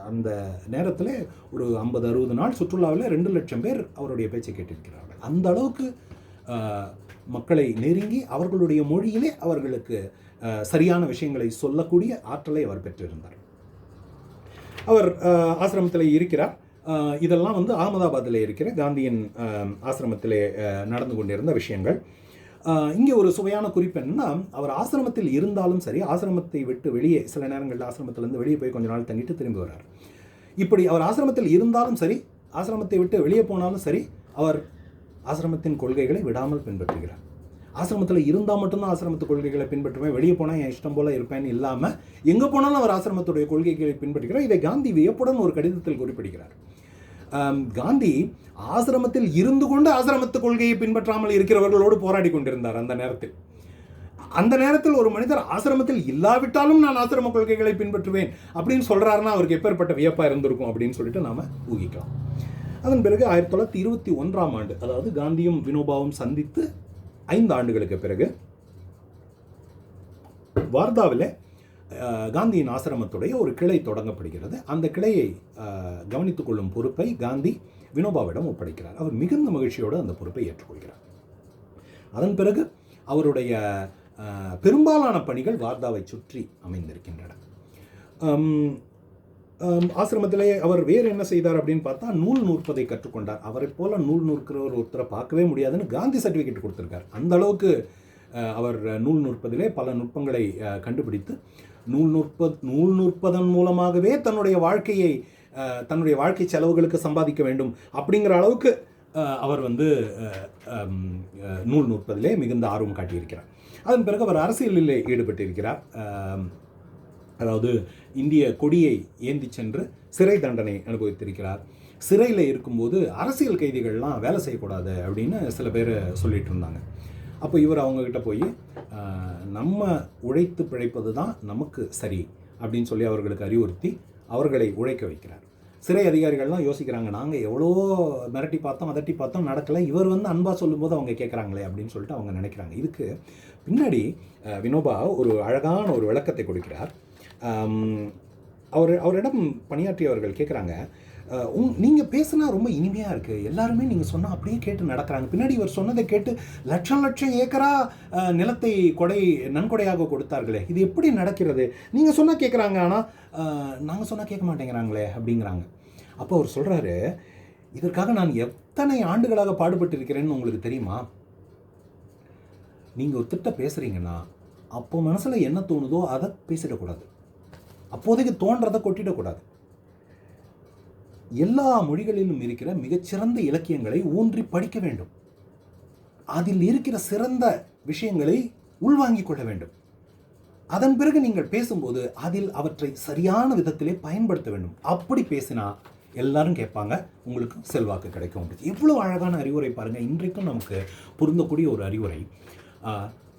அந்த நேரத்தில் ஒரு 50-60 நாள் சுற்றுலாவில் 2 லட்சம் பேர் அவருடைய பேச்சை கேட்டிருக்கிறார்கள். அந்த அளவுக்கு மக்களை நெருங்கி அவர்களுடைய மொழியிலே அவர்களுக்கு சரியான விஷயங்களை சொல்லக்கூடிய ஆற்றலை அவர் பெற்றிருந்தார். அவர் ஆசிரமத்தில் இருக்கிறார். இதெல்லாம் அகமதாபாத்தில் இருக்கிற காந்தியின் ஆசிரமத்திலே நடந்து கொண்டிருந்த விஷயங்கள். இங்கே ஒரு சுவையான குறிப்பு என்னன்னா, அவர் ஆசிரமத்தில் இருந்தாலும் சரி, ஆசிரமத்தை விட்டு வெளியே சில நேரங்களில் ஆசிரமத்திலேருந்து வெளியே போய் கொஞ்ச நாள் தங்கிட்டு திரும்பி வர்றார். இப்படி அவர் ஆசிரமத்தில் இருந்தாலும் சரி, ஆசிரமத்தை விட்டு வெளியே போனாலும் சரி, அவர் ஆசிரமத்தின் கொள்கைகளை விடாமல் பின்பற்றுகிறார். ஆசிரமத்தில் இருந்தால் மட்டும்தான் ஆசிரமத்து கொள்கைகளை பின்பற்றுவேன், வெளியே போனால் என் இஷ்டம் போல இருப்பேன்னு இல்லாமல் எங்கே போனாலும் அவர் ஆசிரமத்துடைய கொள்கைகளை பின்பற்றுகிறார். இதை காந்தி வியப்புடன் ஒரு கடிதத்தில் குறிப்பிடுகிறார். காந்தி ஆசிரமத்தில் இருந்து கொண்டு ஆசிரமத்து கொள்கையை பின்பற்றாமல் இருக்கிறவர்களோடு போராடி கொண்டிருந்தார். அந்த நேரத்தில் ஒரு மனிதர் ஆசிரமத்தில் இல்லாவிட்டாலும் நான் ஆசிரம கொள்கைகளை பின்பற்றுவேன் அப்படின்னு சொல்கிறாருன்னா அவருக்கு எப்பேற்பட்ட வியப்பாக இருந்திருக்கும் அப்படின்னு சொல்லிட்டு நாம் ஊகிக்கலாம். அதன் பிறகு 1921ஆம் ஆண்டு, அதாவது காந்தியும் வினோபாவும் சந்தித்து 5 ஆண்டுகளுக்கு பிறகு வார்தாவில் காந்தியின் ஆசிரமத்துடைய ஒரு கிளை தொடங்கப்படுகிறது. அந்த கிளையை கவனித்துக் கொள்ளும் பொறுப்பை காந்தி வினோபாவிடம் ஒப்படைக்கிறார். அவர் மிகுந்த மகிழ்ச்சியோடு அந்த பொறுப்பை ஏற்றுக்கொள்கிறார். அதன் பிறகு அவருடைய பெரும்பாலான பணிகள் வார்தாவை சுற்றி அமைந்திருக்கின்றன. ஆசிரமத்திலே அவர் வேறு என்ன செய்தார் அப்படின்னு பார்த்தா, நூல் நூற்பதை கற்றுக்கொண்டார். அவரை போல நூல் நூற்கிறவர் ஒருத்தரை பார்க்கவே முடியாதுன்னு காந்தி சர்டிஃபிகேட் கொடுத்துருக்கார். அந்த அளவுக்கு அவர் நூல் நூற்பதிலே பல நுட்பங்களை கண்டுபிடித்து நூல் நூற்பதன் மூலமாகவே தன்னுடைய வாழ்க்கை செலவுகளுக்கு சம்பாதிக்க வேண்டும் அப்படிங்கிற அளவுக்கு அவர் நூல் நூற்பதிலே மிகுந்த ஆர்வம் காட்டியிருக்கிறார். அதன் பிறகு அவர் அரசியலில் ஈடுபட்டிருக்கிறார். அதாவது இந்திய கொடியை ஏந்தி சென்று சிறை தண்டனை அனுபவித்திருக்கிறார். சிறையில் இருக்கும்போது அரசியல் கைதிகள்லாம் வேலை செய்யக்கூடாது அப்படின்னு சில பேர் சொல்லிட்டு இருந்தாங்க. அப்போ இவர் அவங்கக்கிட்ட போய் நம்ம உழைத்து பிழைப்பது தான் நமக்கு சரி அப்படின்னு சொல்லி அவர்களுக்கு அறிவுறுத்தி அவர்களை உழைக்க வைக்கிறார். சிறை அதிகாரிகள்லாம் யோசிக்கிறாங்க, நாங்கள் எவ்வளோ மிரட்டி பார்த்தோம் அதட்டி பார்த்தோம் நடக்கலை, இவர் அன்பாக சொல்லும்போது அவங்க கேட்குறாங்களே அப்படின்னு சொல்லிட்டு அவங்க நினைக்கிறாங்க. இதுக்கு பின்னாடி வினோபா ஒரு அழகான ஒரு விளக்கத்தை கொடுக்கிறார். அவரிடம் பணியாற்றியவர்கள் கேட்குறாங்க, நீங்கள் பேசுனா ரொம்ப இனிமையாக இருக்குது, எல்லாருமே நீங்கள் சொன்னால் அப்படியே கேட்டு நடக்கிறாங்க, பின்னாடி இவர் சொன்னதை கேட்டு லட்சம் ஏக்கரா நிலத்தை நன்கொடையாக கொடுத்தார்களே, இது எப்படி நடக்கிறது? நீங்கள் சொன்னால் கேட்குறாங்க, ஆனால் நாங்கள் சொன்னால் கேட்க மாட்டேங்கிறாங்களே அப்படிங்கிறாங்க. அப்போ அவர் சொல்கிறாரு, இதற்காக நான் எத்தனை ஆண்டுகளாக பாடுபட்டு இருக்கிறேன்னு உங்களுக்கு தெரியுமா? நீங்கள் ஒரு திட்டம் பேசுகிறீங்கன்னா அப்போ மனசில் என்ன தோணுதோ அதை பேசிடக்கூடாது, அப்போதைக்கு தோன்றதை கொட்டிடக்கூடாது. எல்லா மொழிகளிலும் இருக்கிற மிகச்சிறந்த இலக்கியங்களை ஊன்றி படிக்க வேண்டும், அதில் இருக்கிற சிறந்த விஷயங்களை உள்வாங்கிக் கொள்ள வேண்டும். அதன் பிறகு நீங்கள் பேசும்போது அதில் அவற்றை சரியான விதத்திலே பயன்படுத்த வேண்டும். அப்படி பேசினா எல்லாரும் கேட்பாங்க, உங்களுக்கு செல்வாக்கு கிடைக்கும். எவ்வளோ அழகான அறிவுரை பாருங்கள். இன்றைக்கும் நமக்கு பொருந்தக்கூடிய ஒரு அறிவுரை.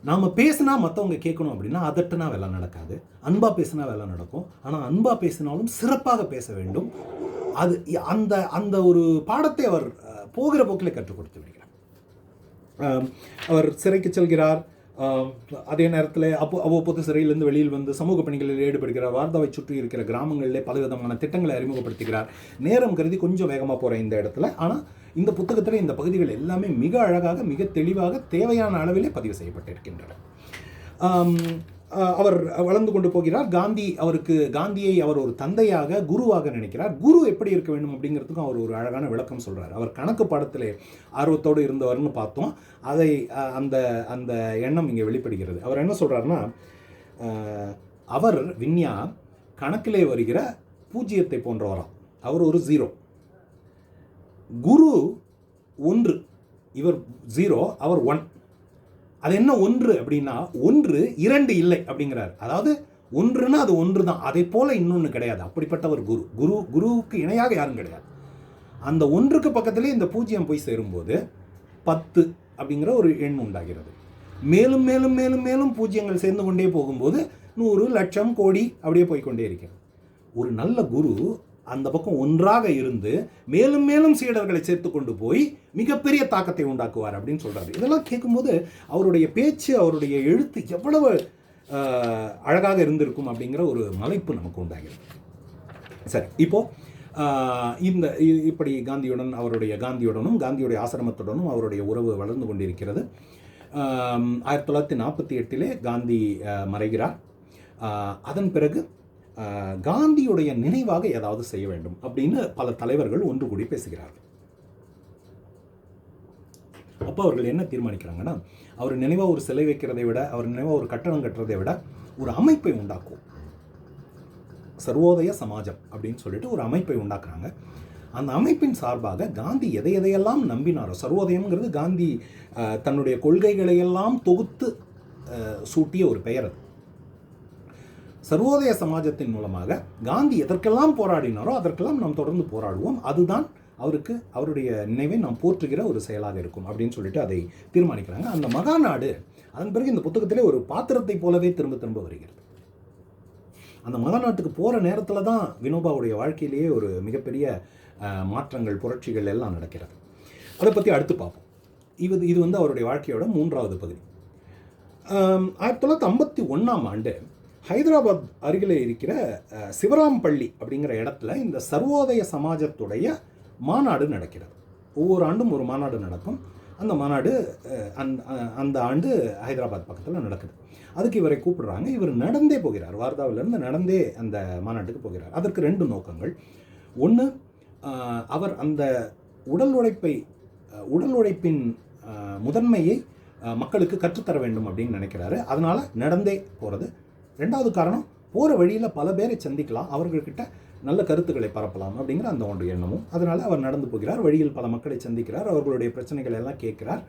நாம் பேசினா மற்றவங்க கேட்கணும் அப்படின்னா அதட்டுனா வேலை நடக்காது. அன்பாக பேசினா வேலை நடக்கும். ஆனால் அன்பாக பேசினாலும் சிறப்பாக பேச வேண்டும். அது அந்த அந்த ஒரு பாடத்தை அவர் போகிற போக்கில் கற்றுக் கொடுத்து விடுகிறார். அவர் சிறைக்கு செல்கிறார். அதே நேரத்தில் அவ்வப்போது சிறையிலிருந்து வெளியில் வந்து சமூக பணிகளில் ஈடுபடுகிறார். வார்தாவை சுற்றி இருக்கிற கிராமங்களிலே பலவிதமான திட்டங்களை அறிமுகப்படுத்துகிறார். நேரம் கருதி கொஞ்சம் வேகமாக போகிற இந்த இடத்துல, ஆனால் இந்த புத்தகத்தில் இந்த பகுதிகள் எல்லாமே மிக அழகாக, மிக தெளிவாக, தேவையான அளவிலே பதிவு செய்யப்பட்டிருக்கின்றன. அவர் வளர்ந்து கொண்டு போகிறார். காந்தியை அவர் ஒரு தந்தையாக, குருவாக நினைக்கிறார். குரு எப்படி இருக்க வேண்டும் அப்படிங்கிறதுக்கும் அவர் ஒரு அழகான விளக்கம் சொல்கிறார். அவர் கணக்கு பாடத்தில் ஆர்வத்தோடு இருந்தவர்னு பார்த்தோம். அதை அந்த அந்த எண்ணம் இங்கே வெளிப்படுகிறது. அவர் என்ன சொல்கிறாருன்னா, அவர் விஞ்ஞா கணக்கிலே வருகிற பூஜ்ஜியத்தை போன்றவராம். அவர் ஒரு 0. குரு 1, இவர் 0, அவர் 1. அது என்ன 1 அப்படின்னா, 1 2 இல்லை அப்படிங்கிறார். அதாவது 1ன்னா அது 1 தான், அதை போல இன்னொன்று கிடையாது. அப்படிப்பட்டவர் குருவுக்கு இணையாக யாரும் கிடையாது. அந்த 1க்கு பக்கத்திலே இந்த பூஜ்ஜியம் போய் சேரும்போது 10 அப்படிங்கிற ஒரு எண் உண்டாகிறது. மேலும் மேலும் மேலும் மேலும் பூஜ்ஜியங்கள் சேர்ந்து கொண்டே போகும்போது 100, லட்சம், கோடி அப்படியே போய்கொண்டே இருக்கிறது. ஒரு நல்ல குரு அந்த பக்கம் ஒன்றாக இருந்து மேலும் மேலும் சீடர்களை சேர்த்து கொண்டு போய் மிகப்பெரிய தாக்கத்தை உண்டாக்குவார் அப்படின்னு சொல்கிறார். இதெல்லாம் கேட்கும்போது அவருடைய பேச்சு, அவருடைய எழுத்து எவ்வளவு அழகாக இருந்திருக்கும் அப்படிங்கிற ஒரு மலைப்பு நமக்கு உண்டாகிறது. சரி, இப்போது இப்படி காந்தியுடனும் காந்தியுடைய ஆசிரமத்துடனும் அவருடைய உறவு வளர்ந்து கொண்டிருக்கிறது. 1948 காந்தி மறைகிறார். அதன் பிறகு காந்தியுடைய நினைவாக ஏதாவது செய்ய வேண்டும் அப்படின்னு பல தலைவர்கள் ஒன்று கூடி பேசுகிறார்கள். அப்போ அவர்கள் என்ன தீர்மானிக்கிறாங்கன்னா, அவர் நினைவாக ஒரு சிலை வைக்கிறதை விட, அவர் நினைவாக ஒரு கட்டணம் கட்டுறதை விட ஒரு அமைப்பை உண்டாக்குவோம், சர்வோதய சமாஜம் அப்படின்னு சொல்லிட்டு ஒரு அமைப்பை உண்டாக்குறாங்க. அந்த அமைப்பின் சார்பாக காந்தி எதையெல்லாம் நம்பினாரோ, சர்வோதயம்ங்கிறது காந்தி தன்னுடைய கொள்கைகளையெல்லாம் தொகுத்து சூட்டிய ஒரு பெயர். அது சர்வோதய சமாஜத்தின் மூலமாக காந்தி எதற்கெல்லாம் போராடினாரோ அதற்கெல்லாம் நாம் தொடர்ந்து போராடுவோம். அதுதான் அவருடைய நினைவை நாம் போற்றுகிற ஒரு செயலாக இருக்கும் அப்படின்னு சொல்லிட்டு அதை தீர்மானிக்கிறாங்க. அந்த மகாநாடு அதன் பிறகு இந்த புத்தகத்திலே ஒரு பாத்திரத்தை போலவே திரும்ப திரும்ப வருகிறது. அந்த மகாநாட்டுக்கு போகிற நேரத்தில் தான் வினோபாவுடைய வாழ்க்கையிலேயே ஒரு மிகப்பெரிய மாற்றங்கள், புரட்சிகள் எல்லாம் நடக்கிறது. அதை பற்றி அடுத்து பார்ப்போம். இது அவருடைய வாழ்க்கையோட 3வது பகுதி. 1951ஆம் ஆண்டு ஹைதராபாத் அருகில் இருக்கிற சிவராம்பள்ளி அப்படிங்கிற இடத்துல இந்த சர்வோதய சமாஜத்துடைய மாநாடு நடக்கிறது. ஒவ்வொரு ஆண்டும் ஒரு மாநாடு நடக்கும். அந்த மாநாடு அந்த ஆண்டு ஹைதராபாத் பக்கத்தில் நடக்குது. அதுக்கு இவரை கூப்பிடுறாங்க. இவர் நடந்தே போகிறார். வார்தாவிலிருந்து நடந்தே அந்த மாநாட்டுக்கு போகிறார். அதற்கு 2 நோக்கங்கள். ஒன்று, அவர் அந்த உடல் உழைப்பின் முதன்மையை மக்களுக்கு கற்றுத்தர வேண்டும் அப்படின்னு நினைக்கிறாரு. அதனால் நடந்தே போகிறது. 2வது காரணம், போகிற வழியில் பல பேரை சந்திக்கலாம், அவர்கள்கிட்ட நல்ல கருத்துக்களை பரப்பலாம் அப்படிங்கிற அந்த ஒன்று எண்ணமும். அதனால் அவர் நடந்து போகிறார். வழியில் பல மக்களை சந்திக்கிறார். அவர்களுடைய பிரச்சனைகள் எல்லாம் கேட்கிறார்.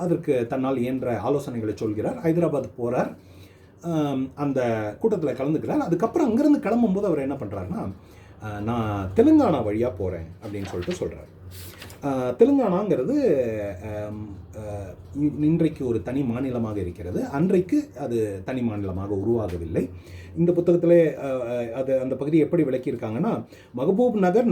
அதற்கு தன்னால் இயன்ற ஆலோசனைகளை சொல்கிறார். ஹைதராபாத் போகிறார். அந்த கூட்டத்தில் கலந்துக்கிறார். அதுக்கப்புறம் அங்கேருந்து கிளம்பும்போது அவர் என்ன பண்ணுறாருன்னா, நான் தெலுங்கானா வழியாக போகிறேன் அப்படின்னு சொல்கிறார். தெலுங்கானாங்கிறது இன்றைக்கு ஒரு தனி மாநிலமாக இருக்கிறது. அன்றைக்கு அது தனி மாநிலமாக உருவாகவில்லை. இந்த புத்தகத்தில் அந்த பகுதியை எப்படி விளக்கியிருக்காங்கன்னா, மஹபூப் நகர்,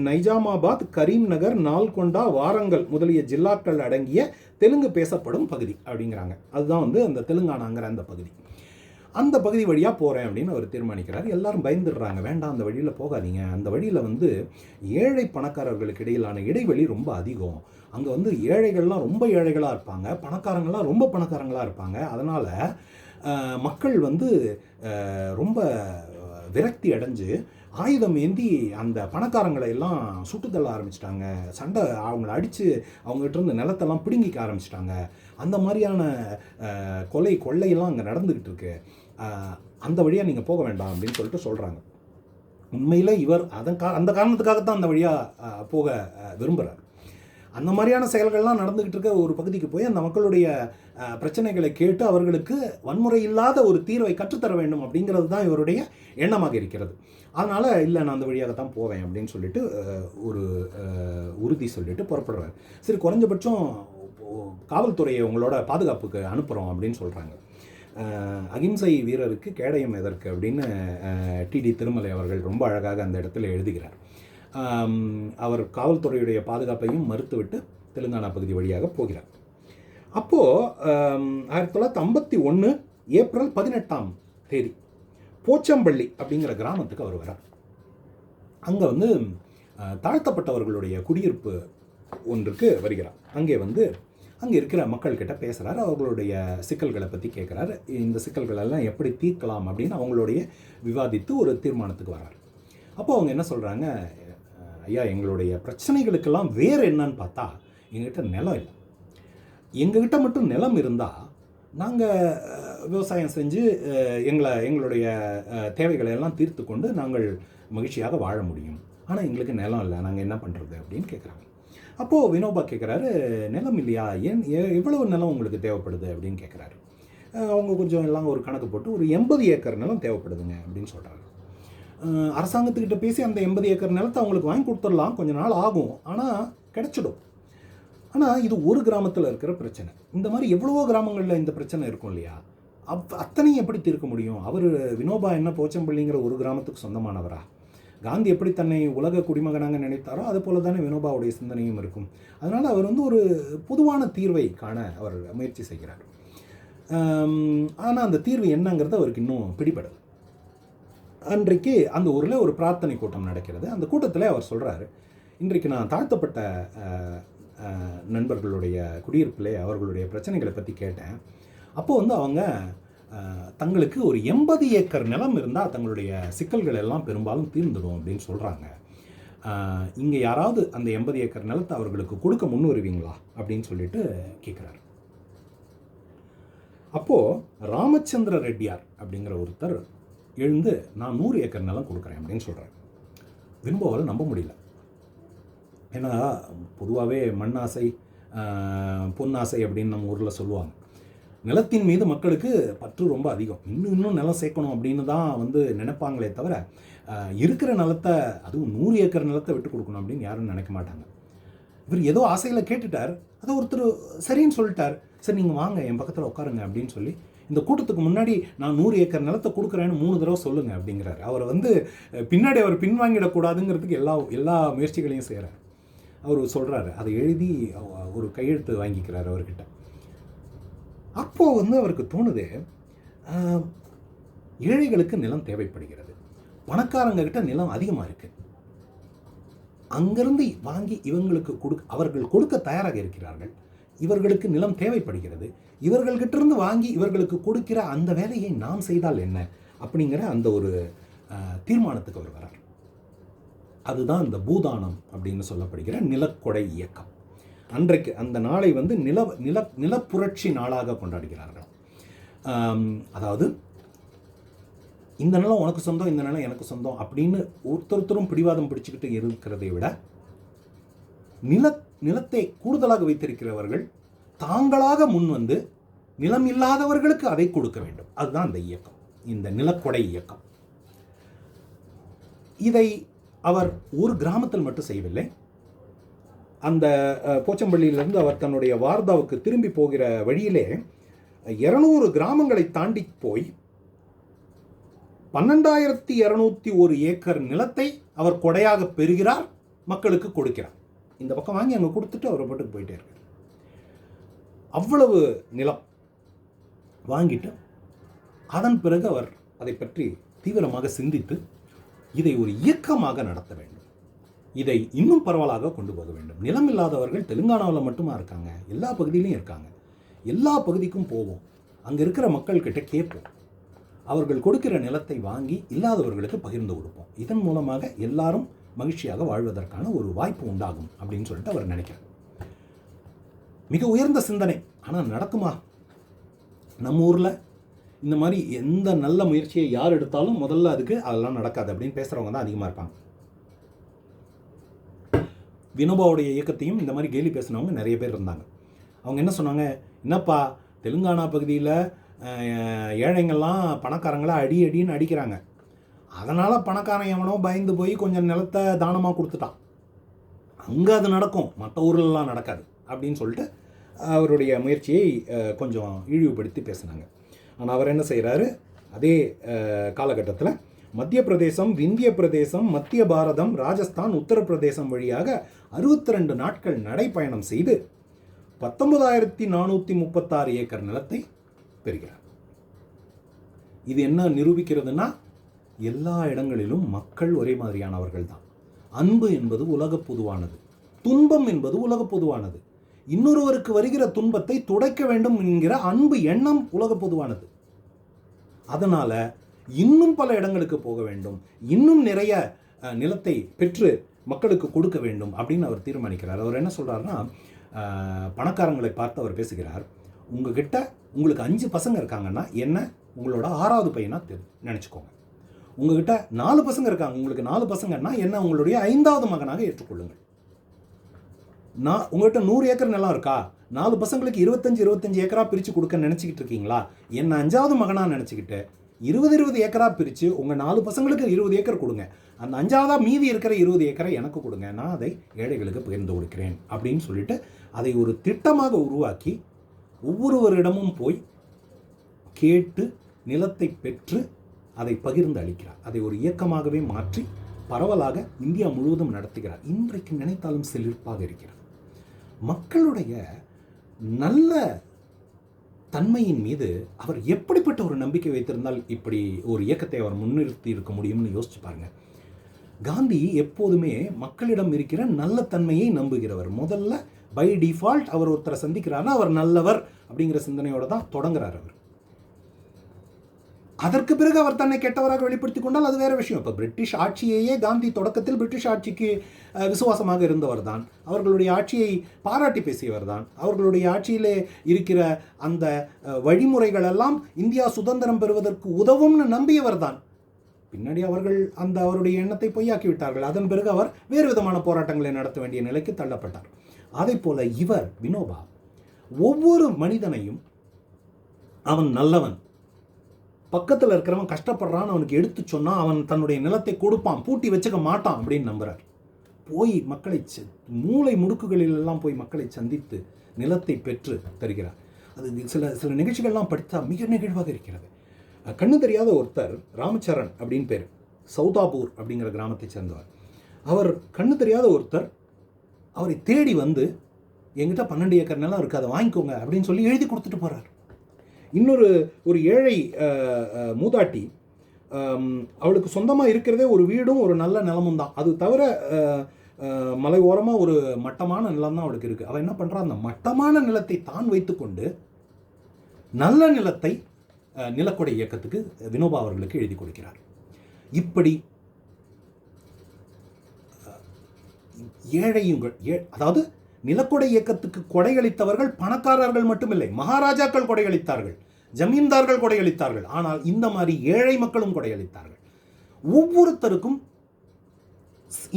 நைஜாமாபாத், கரீம் நகர், நால்கொண்டா, வாரங்கல் முதலிய ஜில்லாக்கள் அடங்கிய தெலுங்கு பேசப்படும் பகுதி அப்படிங்கிறாங்க. அதுதான் அந்த தெலுங்கானாங்கிற அந்த பகுதி. அந்த பகுதி வழியாக போகிறேன் அப்படின்னு அவர் தீர்மானிக்கிறார். எல்லாரும் பயந்துடுறாங்க, வேண்டாம் அந்த வழியில் போகாதீங்க, அந்த வழியில் ஏழை பணக்காரர்களுக்கு இடையிலான இடைவெளி ரொம்ப அதிகம், அங்கே ஏழைகள்லாம் ரொம்ப ஏழைகளாக இருப்பாங்க, பணக்காரங்கள்லாம் ரொம்ப பணக்காரங்களாக இருப்பாங்க. அதனால் மக்கள் ரொம்ப விரக்தி அடைஞ்சு ஆயுதம் ஏந்தி அந்த பணக்காரங்களை எல்லாம் சுட்டுத்தள்ள ஆரம்பிச்சிட்டாங்க, சண்டை அவங்கள அடித்து அவங்ககிட்ட நிலத்தெல்லாம் பிடுங்கிக்க ஆரம்பிச்சிட்டாங்க, அந்த மாதிரியான கொள்ளையெல்லாம் அங்கே நடந்துக்கிட்டு இருக்கு, அந்த வழியாக நீங்கள் போக வேண்டாம் அப்படின்னு சொல்கிறாங்க. உண்மையில் இவர் அந்த காரணத்துக்காகத்தான் அந்த வழியாக போக விரும்புகிறார். அந்த மாதிரியான செயல்கள்லாம் நடந்துக்கிட்டு இருக்க ஒரு பகுதிக்கு போய் அந்த மக்களுடைய பிரச்சனைகளை கேட்டு அவர்களுக்கு வன்முறை இல்லாத ஒரு தீர்வை கற்றுத்தர வேண்டும் அப்படிங்கிறது தான் இவருடைய எண்ணமாக இருக்கிறது. அதனால் இல்லை, நான் அந்த வழியாக தான் போவேன் அப்படின்னு சொல்லிட்டு ஒரு உறுதி சொல்லிட்டு புறப்படுறாரு. சரி, குறைஞ்சபட்சம் காவல்துறையை உங்களோட பாதுகாப்புக்கு அனுப்புகிறோம் அப்படின்னு சொல்கிறாங்க. அகிம்சை வீரருக்கு கேடயம் எதற்கு அப்படின்னு டிடி திருமலை அவர்கள் ரொம்ப அழகாக அந்த இடத்துல எழுதுகிறார். அவர் காவல்துறையுடைய பாதுகாப்பையும் மறுத்துவிட்டு தெலுங்கானா பகுதி வழியாக போகிறார். அப்போது 1951 ஏப்ரல் 18ஆம் தேதி போச்சம்பள்ளி அப்படிங்கிற கிராமத்துக்கு அவர் வரார். அங்கே வந்து தாழ்த்தப்பட்டவர்களுடைய குடியிருப்பு ஒன்றுக்கு வருகிறார். அங்கே இருக்கிற மக்கள்கிட்ட பேசுகிறார். அவர்களுடைய சிக்கல்களை பற்றி கேட்குறாரு. இந்த சிக்கல்களெல்லாம் எப்படி தீர்க்கலாம் அப்படின்னு அவங்களுடைய விவாதித்து ஒரு தீர்மானத்துக்கு வரார். அப்போ அவங்க என்ன சொல்கிறாங்க, ஐயா, எங்களுடைய பிரச்சனைகளுக்கெல்லாம் வேறு என்னன்னு பார்த்தா எங்ககிட்ட நிலம் இல்லை. எங்ககிட்ட மட்டும் நிலம் இருந்தால் நாங்கள் விவசாயம் செஞ்சு எங்களுடைய தேவைகளை எல்லாம் தீர்த்து கொண்டு நாங்கள் மகிழ்ச்சியாக வாழ முடியும். ஆனால் எங்களுக்கு நிலம் இல்லை, நாங்கள் என்ன பண்ணுறது அப்படின்னு கேட்குறாங்க. அப்போது வினோபா கேட்குறாரு, நிலம் இல்லையா, ஏன் எவ்வளவு நிலம் உங்களுக்கு தேவைப்படுது அப்படின்னு கேட்குறாரு. அவங்க கொஞ்சம் எல்லாம் ஒரு கணக்கு போட்டு ஒரு 80 ஏக்கர் நிலம் தேவைப்படுதுங்க அப்படின்னு சொல்கிறாரு. அரசாங்கத்துக்கிட்ட பேசி அந்த 80 ஏக்கர் நிலத்தை அவங்களுக்கு வாங்கி கொடுத்துடலாம், கொஞ்சம் நாள் ஆகும், ஆனால் கிடச்சிடும். ஆனால் இது ஒரு கிராமத்தில் இருக்கிற பிரச்சனை. இந்த மாதிரி எவ்வளவோ கிராமங்களில் இந்த பிரச்சனை இருக்கும் இல்லையா, அத்தனையும் எப்படி தீர்க்க முடியும்? அவர் வினோபா என்ன போச்சம்பள்ளிங்கிற ஒரு கிராமத்துக்கு சொந்தமானவரா? காந்தி எப்படி தன்னை உலக குடிமகனாக நினைத்தாரோ அது போல தானே வினோபாவுடைய சிந்தனையும் இருக்கும். அதனால் அவர் வந்து ஒரு பொதுவான தீர்வை காண அவர் முயற்சி செய்கிறார். ஆனால் அந்த தீர்வு என்னங்கிறது அவருக்கு இன்னும் பிடிபடலை. அன்றைக்கு அந்த ஊரில் ஒரு பிரார்த்தனை கூட்டம் நடக்கிறது. அந்த கூட்டத்தில் அவர் சொல்கிறாரு, இன்றைக்கு நான் தாழ்த்தப்பட்ட நண்பர்களுடைய குடியிருப்பிலே அவர்களுடைய பிரச்சனைகளை பற்றி கேட்டேன். அப்போது வந்து அவங்க தங்களுக்கு ஒரு 80 ஏக்கர் நிலம் இருந்தால் தங்களுடைய சிக்கல்கள் எல்லாம் பெரும்பாலும் தீர்ந்துடும் அப்படின்னு சொல்கிறாங்க. இங்கே யாராவது அந்த 80 ஏக்கர் நிலத்தை அவர்களுக்கு கொடுக்க முன் வருவீங்களா அப்படின்னு சொல்லிட்டு கேட்குறாரு. அப்போது ராமச்சந்திர ரெட்டியார் அப்படிங்கிற ஒருத்தர் எழுந்து, நான் 100 ஏக்கர் நிலம் கொடுக்குறேன் அப்படின்னு சொல்கிறார். வினோபாவால் நம்ப முடியல. ஏன்னா பொதுவாகவே மண்ணாசை பொன்னாசை அப்படின்னு நம்ம ஊரில் சொல்லுவாங்க. நிலத்தின் மீது மக்களுக்கு பற்று ரொம்ப அதிகம். இன்னும் நிலம் சேர்க்கணும் அப்படின்னு தான் வந்து நினைப்பாங்களே தவிர இருக்கிற நிலத்தை, அதுவும் 100 ஏக்கர் நிலத்தை விட்டு கொடுக்கணும் அப்படின்னு யாரும் நினைக்க மாட்டாங்க. இவர் ஏதோ ஆசையில் கேட்டுட்டார். அதை ஒருத்தர் சரின்னு சொல்லிட்டார். சரி, நீங்கள் வாங்க என் பக்கத்தில் உட்காருங்க அப்படின்னு சொல்லி இந்த கூட்டத்துக்கு முன்னாடி நான் 100 ஏக்கர் நிலத்தை கொடுக்குறேன்னு 3 தடவை சொல்லுங்கள் அப்படிங்கிறார். அவர் வந்து பின்னாடி அவர் பின்வாங்கிடக்கூடாதுங்கிறதுக்கு எல்லா முயற்சிகளையும் செய்கிறார். அவர் சொல்கிறாரு, அதை எழுதி ஒரு கையெழுத்து வாங்கிக்கிறார் அவர்கிட்ட. அப்போது வந்து அவருக்கு தோணுது, ஏழைகளுக்கு நிலம் தேவைப்படுகிறது, பணக்காரங்கக்கிட்ட நிலம் அதிகமாக இருக்குது, அங்கிருந்து வாங்கி இவங்களுக்கு அவர்கள் கொடுக்க தயாராக இருக்கிறார்கள், இவர்களுக்கு நிலம் தேவைப்படுகிறது, இவர்கள்கிட்ட வாங்கி இவர்களுக்கு கொடுக்கிற அந்த வேலையை நாம் செய்தால் என்ன அப்படிங்கிற அந்த ஒரு தீர்மானத்துக்கு அவர் வரார். அதுதான் இந்த பூதானம் அப்படின்னு சொல்லப்படுகிற நிலக்கொடை இயக்கம். அன்றைக்கு அந்த நாளை வந்து நிலப்புரட்சி நாளாக கொண்டாடுகிறார்கள். அதாவது இந்த நிலம் உனக்கு சொந்தம், இந்த நிலம் எனக்கு சொந்தம் அப்படின்னு ஒருத்தரும் பிடிவாதம் பிடிச்சுக்கிட்டு இருக்கிறதை விட நிலத்தை கூடுதலாக வைத்திருக்கிறவர்கள் தாங்களாக முன் வந்து நிலம் இல்லாதவர்களுக்கு அதை கொடுக்க வேண்டும். அதுதான் அந்த இயக்கம், இந்த நிலக்கொடை இயக்கம். இதை அவர் ஒரு கிராமத்தில் மட்டும் செய்யவில்லை. அந்த போச்சம்பள்ளியிலிருந்து அவர் தன்னுடைய வார்தாவுக்கு திரும்பி போகிற வழியிலே 200 கிராமங்களை தாண்டி போய் 12,201 ஏக்கர் நிலத்தை அவர் கொடையாக பெறுகிறார், மக்களுக்கு கொடுக்கிறார். இந்த பக்கம் வாங்கி அங்கே கொடுத்துட்டு அவர் பாட்டுக்கு போயிட்டே இருக்கார். அவ்வளவு நிலம் வாங்கிட்டு அதன் பிறகு அவர் அதை பற்றி தீவிரமாக சிந்தித்து இதை ஒரு இயக்கமாக நடத்த வேண்டும், இதை இன்னும் பரவலாக கொண்டு போக வேண்டும். நிலம் இல்லாதவர்கள் தெலுங்கானாவில் மட்டுமா இருக்காங்க, எல்லா பகுதியிலையும் இருக்காங்க. எல்லா பகுதிக்கும் போவோம், அங்கே இருக்கிற மக்கள்கிட்ட கேட்போம், அவர்கள் கொடுக்கிற நிலத்தை வாங்கி இல்லாதவர்களுக்கு பகிர்ந்து கொடுப்போம். இதன் மூலமாக எல்லாரும் மகிழ்ச்சியாக வாழ்வதற்கான ஒரு வாய்ப்பு உண்டாகும் அப்படின்னு சொல்லிட்டு அவர் நினைக்கிறார். மிக உயர்ந்த சிந்தனை. ஆனால் நடக்குமா? நம்ம ஊரில் இந்த மாதிரி எந்த நல்ல முயற்சியை யார் எடுத்தாலும் முதல்ல அதுக்கு அதெல்லாம் நடக்காது அப்படின்னு பேசுகிறவங்க தான் அதிகமாக இருப்பாங்க. வினோபாவுடைய இயக்கத்தையும் இந்த மாதிரி கேலி பேசினவங்க நிறைய பேர் இருந்தாங்க. அவங்க என்ன சொன்னாங்க, என்னப்பா தெலுங்கானா பகுதியில் ஏழைங்கள்லாம் பணக்காரங்களை அடின்னு அடிக்கிறாங்க, அதனால் பணக்காரன் எவனோ பயந்து போய் கொஞ்சம் நிலத்தை தானமாக கொடுத்துட்டான், அங்கே அது நடக்கும், மற்ற ஊர்லலாம் நடக்காது அப்படின்னு சொல்லிட்டு அவருடைய முயற்சியை கொஞ்சம் இழிவுபடுத்தி பேசினாங்க. ஆனால் அவர் என்ன செய்கிறாரு, அதே காலகட்டத்தில் மத்திய பிரதேசம், விந்திய பிரதேசம், மத்திய பாரதம், ராஜஸ்தான், உத்தரப்பிரதேசம் வழியாக 62 நாட்கள் நடைப்பயணம் செய்து 19,436 ஏக்கர் நிலத்தை பெறுகிறார். இது என்ன நிரூபிக்கிறதுனா, எல்லா இடங்களிலும் மக்கள் ஒரே மாதிரியானவர்கள் தான். அன்பு என்பது உலக பொதுவானது, துன்பம் என்பது உலக பொதுவானது, இன்னொருவருக்கு வருகிற துன்பத்தை துடைக்க வேண்டும் என்கிற அன்பு எண்ணம் உலக பொதுவானது. அதனால இன்னும் பல இடங்களுக்கு போக வேண்டும், இன்னும் நிறைய நிலத்தை பெற்று மக்களுக்கு கொடுக்க வேண்டும் அப்படின்னு அவர் தீர்மானிக்கிறார். அவர் என்ன சொல்றாருன்னா, பணக்காரங்களை பார்த்து அவர் பேசுகிறார், உங்களுக்கு 5 பசங்க இருக்காங்கன்னா என்ன உங்களோட 6வது பையனா நினச்சிக்கோங்க. உங்ககிட்ட 4 பசங்க இருக்காங்க, உங்களுக்கு 4 பசங்கன்னா என்ன உங்களுடைய 5வது மகனாக ஏற்றுக்கொள்ளுங்கள். உங்கள்கிட்ட 100 ஏக்கர் நிலம் இருக்கா, 4 பசங்களுக்கு 25 ஏக்கரா பிரித்து கொடுக்க நினச்சிக்கிட்டு இருக்கீங்களா, என்ன 5வது மகனாக நினச்சிக்கிட்டு 20 ஏக்கரா பிரித்து உங்கள் 4 பசங்களுக்கு 20 ஏக்கர் கொடுங்க, அந்த 5வதாக மீதி இருக்கிற 20 ஏக்கரை எனக்கு கொடுங்க, நான் அதை ஏழைகளுக்கு பகிர்ந்து கொடுக்கிறேன் அப்படின்னு சொல்லிட்டு அதை ஒரு திட்டமாக உருவாக்கி ஒவ்வொருவரிடமும் போய் கேட்டு நிலத்தை பெற்று அதை பகிர்ந்து அளிக்கிறார். அதை ஒரு இயக்கமாகவே மாற்றி பரவலாக இந்தியா முழுவதும் நடத்துகிறார். இன்றைக்கு நினைத்தாலும் சிலிர்ப்பாக இருக்கிறது. மக்களுடைய நல்ல தன்மையின் மீது அவர் எப்படிப்பட்ட ஒரு நம்பிக்கை வைத்திருந்தால் இப்படி ஒரு இயக்கத்தை அவர் முன்னிறுத்தி இருக்க முடியும்னு யோசிச்சு பாருங்க. காந்தி எப்போதுமே மக்களிடம் இருக்கிற நல்ல தன்மையை நம்புகிறவர். முதல்ல பை டிஃபால்ட் அவர் ஒருத்தரை சந்திக்கிறார்னா அவர் நல்லவர் அப்படிங்கிற சிந்தனையோட தான் தொடங்குறார் அவர். அதற்கு பிறகு அவர் தன்னை கெட்டவராக வெளிப்படுத்தி கொண்டால் அது வேற விஷயம். இப்போ பிரிட்டிஷ் ஆட்சியையே காந்தி தொடக்கத்தில் பிரிட்டிஷ் ஆட்சிக்கு விசுவாசமாக இருந்தவர் தான், அவர்களுடைய ஆட்சியை பாராட்டி பேசியவர் தான், அவர்களுடைய ஆட்சியிலே இருக்கிற அந்த வழிமுறைகள் எல்லாம் இந்தியா சுதந்திரம் பெறுவதற்கு உதவும்னு நம்பியவர் தான். பின்னாடி அவர்கள் அவருடைய எண்ணத்தை பொய்யாக்கி விட்டார்கள். அதன் பிறகு அவர் வேறு விதமான போராட்டங்களை நடத்த வேண்டிய நிலைக்கு தள்ளப்பட்டார். அதை போல இவர் வினோபா ஒவ்வொரு மனிதனையும் அவன் நல்லவன், பக்கத்தில் இருக்கிறவன் கஷ்டப்படுறான்னு அவனுக்கு எடுத்து சொன்னால் அவன் தன்னுடைய நிலத்தை கொடுப்பான், பூட்டி வச்சுக்க மாட்டான் அப்படின்னு நம்புறார். போய் மக்களை மூளை முடுக்குகளிலெல்லாம் போய் மக்களை சந்தித்து நிலத்தை பெற்று தருகிறார். அது சில நிகழ்ச்சிகள்லாம் படித்தா மிக நெகிழ்வாக இருக்கிறது. கண்ணு தெரியாத ஒருத்தர், ராமச்சரண் அப்படின்னு பேர், சௌதாபூர் அப்படிங்கிற கிராமத்தை சேர்ந்தவர். அவர் கண்ணு தெரியாத ஒருத்தர் அவரை தேடி வந்து எங்கிட்ட 12 ஏக்கர் நிலம் இருக்குது, அதை வாங்கிக்கோங்க அப்படின்னு சொல்லி எழுதி கொடுத்துட்டு போகிறார். ஒரு ஏழை மூதாட்டி, அவளுக்கு சொந்தமாக இருக்கிறதே ஒரு வீடும் ஒரு நல்ல நிலமும் தான், அது தவிர மலை ஓரமாக ஒரு மட்டமான நிலம் தான் அவளுக்கு இருக்குது. அவள் என்ன பண்ணுறா, அந்த மட்டமான நிலத்தை தான் வைத்துக்கொண்டு நல்ல நிலத்தை நிலக்கொடை இயக்கத்துக்கு வினோபா அவர்களுக்கு எழுதி கொடுக்கிறார். இப்படி அதாவது நிலக்கொடை இயக்கத்துக்கு கொடையளித்தவர்கள் பணக்காரர்கள் மட்டுமில்லை, மகாராஜாக்கள் கொடையளித்தார்கள், ஜமீன்தார்கள் கொடையளித்தார்கள், ஆனால் இந்த மாதிரி ஏழை மக்களும் கொடையளித்தார்கள். ஒவ்வொருத்தருக்கும்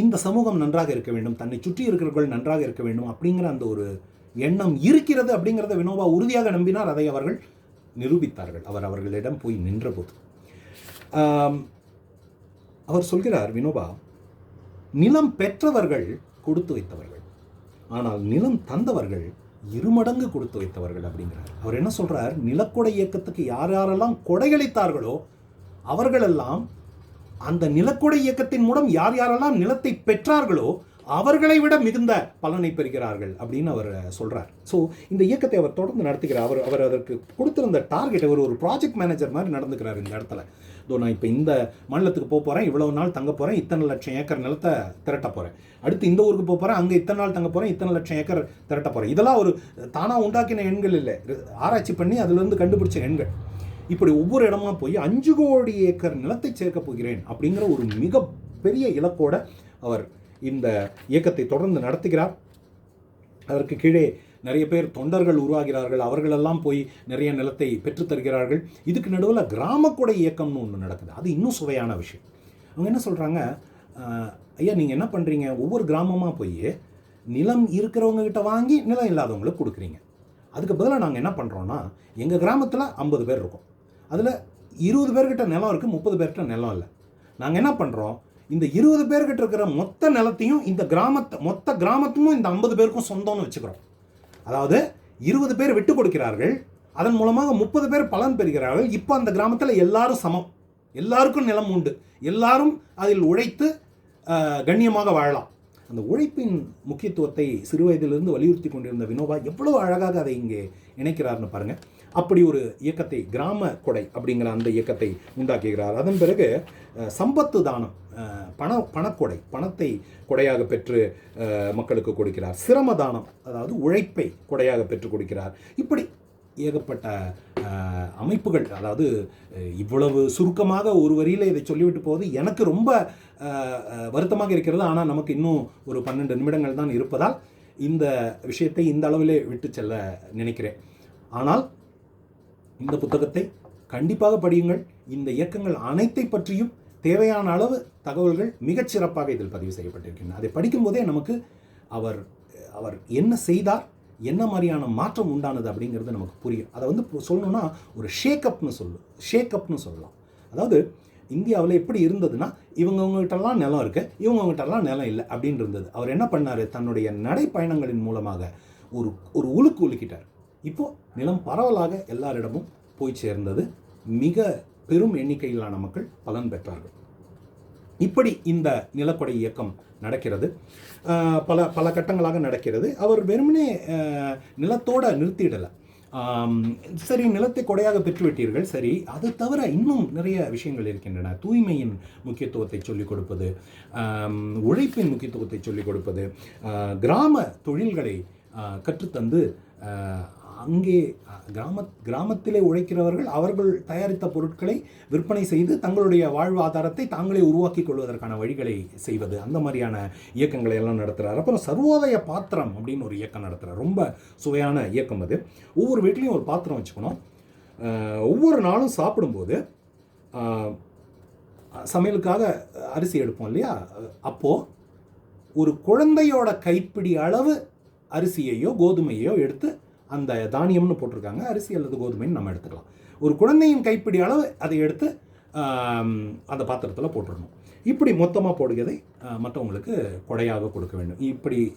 இந்த சமூகம் நன்றாக இருக்க வேண்டும், தன்னை சுற்றி இருக்கிறவர்கள் நன்றாக இருக்க வேண்டும் அப்படிங்கிற அந்த ஒரு எண்ணம் இருக்கிறது அப்படிங்கிறத வினோபா உறுதியாக நம்பினார். அதை அவர்கள் நிரூபித்தார்கள். அவர்களிடம் போய் நின்றபோது அவர் சொல்கிறார், வினோபா, நிலம் பெற்றவர்கள் கொடுத்து வைத்தவர்கள், ஆனால் நிலம் தந்தவர்கள் 2 மடங்கு கொடுத்து வைத்தவர்கள் அப்படிங்கிறார். அவர் என்ன சொல்றார், நிலக்கொடை இயக்கத்துக்கு யாரெல்லாம் கொடையளித்தார்களோ அவர்களெல்லாம் அந்த நிலக்கொடை இயக்கத்தின் மூலம் யாரெல்லாம் நிலத்தை பெற்றார்களோ அவர்களை விட மிகுந்த பலனை பெறுகிறார்கள் அப்படின்னு அவர் சொல்றார். ஸோ இந்த இயக்கத்தை அவர் தொடர்ந்து நடத்துகிறார். அவர் அதற்கு கொடுத்திருந்த டார்கெட், அவர் ஒரு ப்ராஜெக்ட் மேனேஜர் மாதிரி நடந்துக்கிறார் இந்த இடத்துல. நான் இப்போ இந்த மாநிலத்துக்கு போகிறேன், இவ்வளவு நாள் தங்க போகிறேன், இத்தனை லட்சம் ஏக்கர் நிலத்தை திரட்ட போகிறேன், அடுத்து இந்த ஊருக்கு போகிறேன், அங்கே இத்தனை நாள் தங்க போகிறேன், இத்தனை லட்சம் ஏக்கர் திரட்ட போகிறேன். இதெல்லாம் ஒரு தானாக உண்டாக்கின எண்கள் இல்லை, ஆராய்ச்சி பண்ணி அதிலிருந்து கண்டுபிடிச்ச எண்கள். இப்படி ஒவ்வொரு இடமா போய் 5 கோடி ஏக்கர் நிலத்தை சேர்க்க போகிறேன் அப்படிங்கிற ஒரு மிக பெரிய இலக்கோட அவர் இந்த இயக்கத்தை தொடர்ந்து நடத்துகிறார். அதற்கு கீழே நிறைய பேர் தொண்டர்கள் உருவாகிறார்கள், அவர்களெல்லாம் போய் நிறைய நிலத்தை பெற்று தருகிறார்கள். இதுக்கு நடுவில் கிராமக்கொடை இயக்கம்னு ஒன்று நடக்குது. அது இன்னும் சுவையான விஷயம். அவங்க என்ன சொல்கிறாங்க, ஐயா நீங்கள் என்ன பண்ணுறீங்க, ஒவ்வொரு கிராமமாக போய் நிலம் இருக்கிறவங்க கிட்ட வாங்கி நிலம் இல்லாதவங்களுக்கு கொடுக்குறீங்க. அதுக்கு பதிலாக நாங்கள் என்ன பண்ணுறோன்னா, எங்கள் கிராமத்தில் 50 பேர் இருக்கும், அதில் 20 பேர்கிட்ட நிலம் இருக்குது, 30 பேர்கிட்ட நிலம் இல்லை. நாங்கள் என்ன பண்ணுறோம், இந்த 20 பேர்கிட்ட இருக்கிற மொத்த நிலத்தையும் இந்த மொத்த கிராமத்தும் இந்த 50 பேருக்கும் சொந்தம்னு வச்சுக்கிறோம். அதாவது 20 பேர் விட்டு கொடுக்கிறார்கள், அதன் மூலமாக 30 பேர் பலன் பெறுகிறார்கள். இப்போ அந்த கிராமத்தில் எல்லாரும் சமம், எல்லாருக்கும் நிலம் உண்டு, எல்லாரும் அதில் உழைத்து கண்ணியமாக வாழலாம். அந்த உழைப்பின் முக்கியத்துவத்தை சிறு வயதிலிருந்து வலியுறுத்தி கொண்டிருந்த வினோபா எவ்வளோ அழகாக அதை இங்கே இணைக்கிறார்னு பாருங்கள். அப்படி ஒரு இயக்கத்தை, கிராம கொடை அப்படிங்கிற அந்த இயக்கத்தை உண்டாக்குகிறார். அதன் பிறகு சம்பத்து தானம், பணக்கொடை, பணத்தை கொடையாக பெற்று மக்களுக்கு கொடுக்கிறார். சிரம தானம், அதாவது உழைப்பை கொடையாக பெற்று கொடுக்கிறார். இப்படி ஏகப்பட்ட அமைப்புகள். அதாவது இவ்வளவு சுருக்கமாக ஒரு வரியில் இதை சொல்லிவிட்டு போவது எனக்கு ரொம்ப வருத்தமாக இருக்கிறது. ஆனால் நமக்கு இன்னும் ஒரு 12 நிமிடங்கள் தான் இருப்பதால் இந்த விஷயத்தை இந்த அளவிலே விட்டு செல்ல நினைக்கிறேன். ஆனால் இந்த புத்தகத்தை கண்டிப்பாக படியுங்கள். இந்த இயக்கங்கள் அனைத்தை பற்றியும் தேவையான அளவு தகவல்கள் மிகச்சிறப்பாக இதில் பதிவு செய்யப்பட்டிருக்கின்றன. அதை படிக்கும்போதே நமக்கு அவர் என்ன செய்தார், என்ன மாதிரியான மாற்றம் உண்டானது அப்படிங்கிறது நமக்கு புரியும். அதை வந்து சொல்லணும்னா ஒரு ஷேக்கப்னு சொல்லலாம். அதாவது இந்தியாவில் எப்படி இருந்ததுன்னா, இவங்ககிட்டலாம் நிலம் இருக்குது, இவங்ககிட்டலாம் நிலம் இல்லை அப்படின்னு இருந்தது. அவர் என்ன பண்ணார், தன்னுடைய நடைப்பயணங்களின் மூலமாக ஒரு உலுக்கிட்டார். இப்போது நிலம் பரவலாக எல்லாரிடமும் போய் சேர்ந்தது. மிக பெரும் எண்ணிக்கையிலான மக்கள் பலன் பெற்றார்கள். இப்படி இந்த நிலக்கொடை இயக்கம் நடக்கிறது. பல கட்டங்களாக நடக்கிறது. அவர் வெறுமனே நிலத்தோடு நிறுத்திடலை. சரி, நிலத்தை கொடையாக பெற்றுவிட்டீர்கள், சரி, அது தவிர இன்னும் நிறைய விஷயங்கள் இருக்கின்றன. தூய்மையின் முக்கியத்துவத்தை சொல்லிக் கொடுப்பது, உழைப்பின் முக்கியத்துவத்தை சொல்லிக் கொடுப்பது, கிராம தொழில்களை கற்றுத்தந்து அங்கே கிராமத்திலே உழைக்கிறவர்கள் அவர்கள் தயாரித்த பொருட்களை விற்பனை செய்து தங்களுடைய வாழ்வாதாரத்தை தாங்களே உருவாக்கி கொள்வதற்கான வழிகளை செய்வது, அந்த மாதிரியான இயக்கங்களை எல்லாம் நடத்துகிறார். அப்புறம் சர்வோதய பாத்திரம் அப்படின்னு ஒரு இயக்கம் நடத்துகிறார். ரொம்ப சுவையான இயக்கம் அது. ஒவ்வொரு வீட்லேயும் ஒரு பாத்திரம் வச்சுக்கணும். ஒவ்வொரு நாளும் சாப்பிடும்போது சமையலுக்காக அரிசி எடுப்போம் இல்லையா, அப்போது ஒரு குழந்தையோட கைப்பிடி அளவு அரிசியையோ கோதுமையோ எடுத்து, அந்த தானியம்னு போட்டிருக்காங்க, அரிசி அல்லது கோதுமைன்னு நம்ம எடுத்துக்கலாம், ஒரு குழந்தையின் கைப்பிடி அளவு அதை எடுத்து அந்த பாத்திரத்தில் போட்டுடணும். இப்படி மொத்தமாக போடுகிறதை மற்றவங்களுக்கு கொடையாக கொடுக்க வேண்டும்.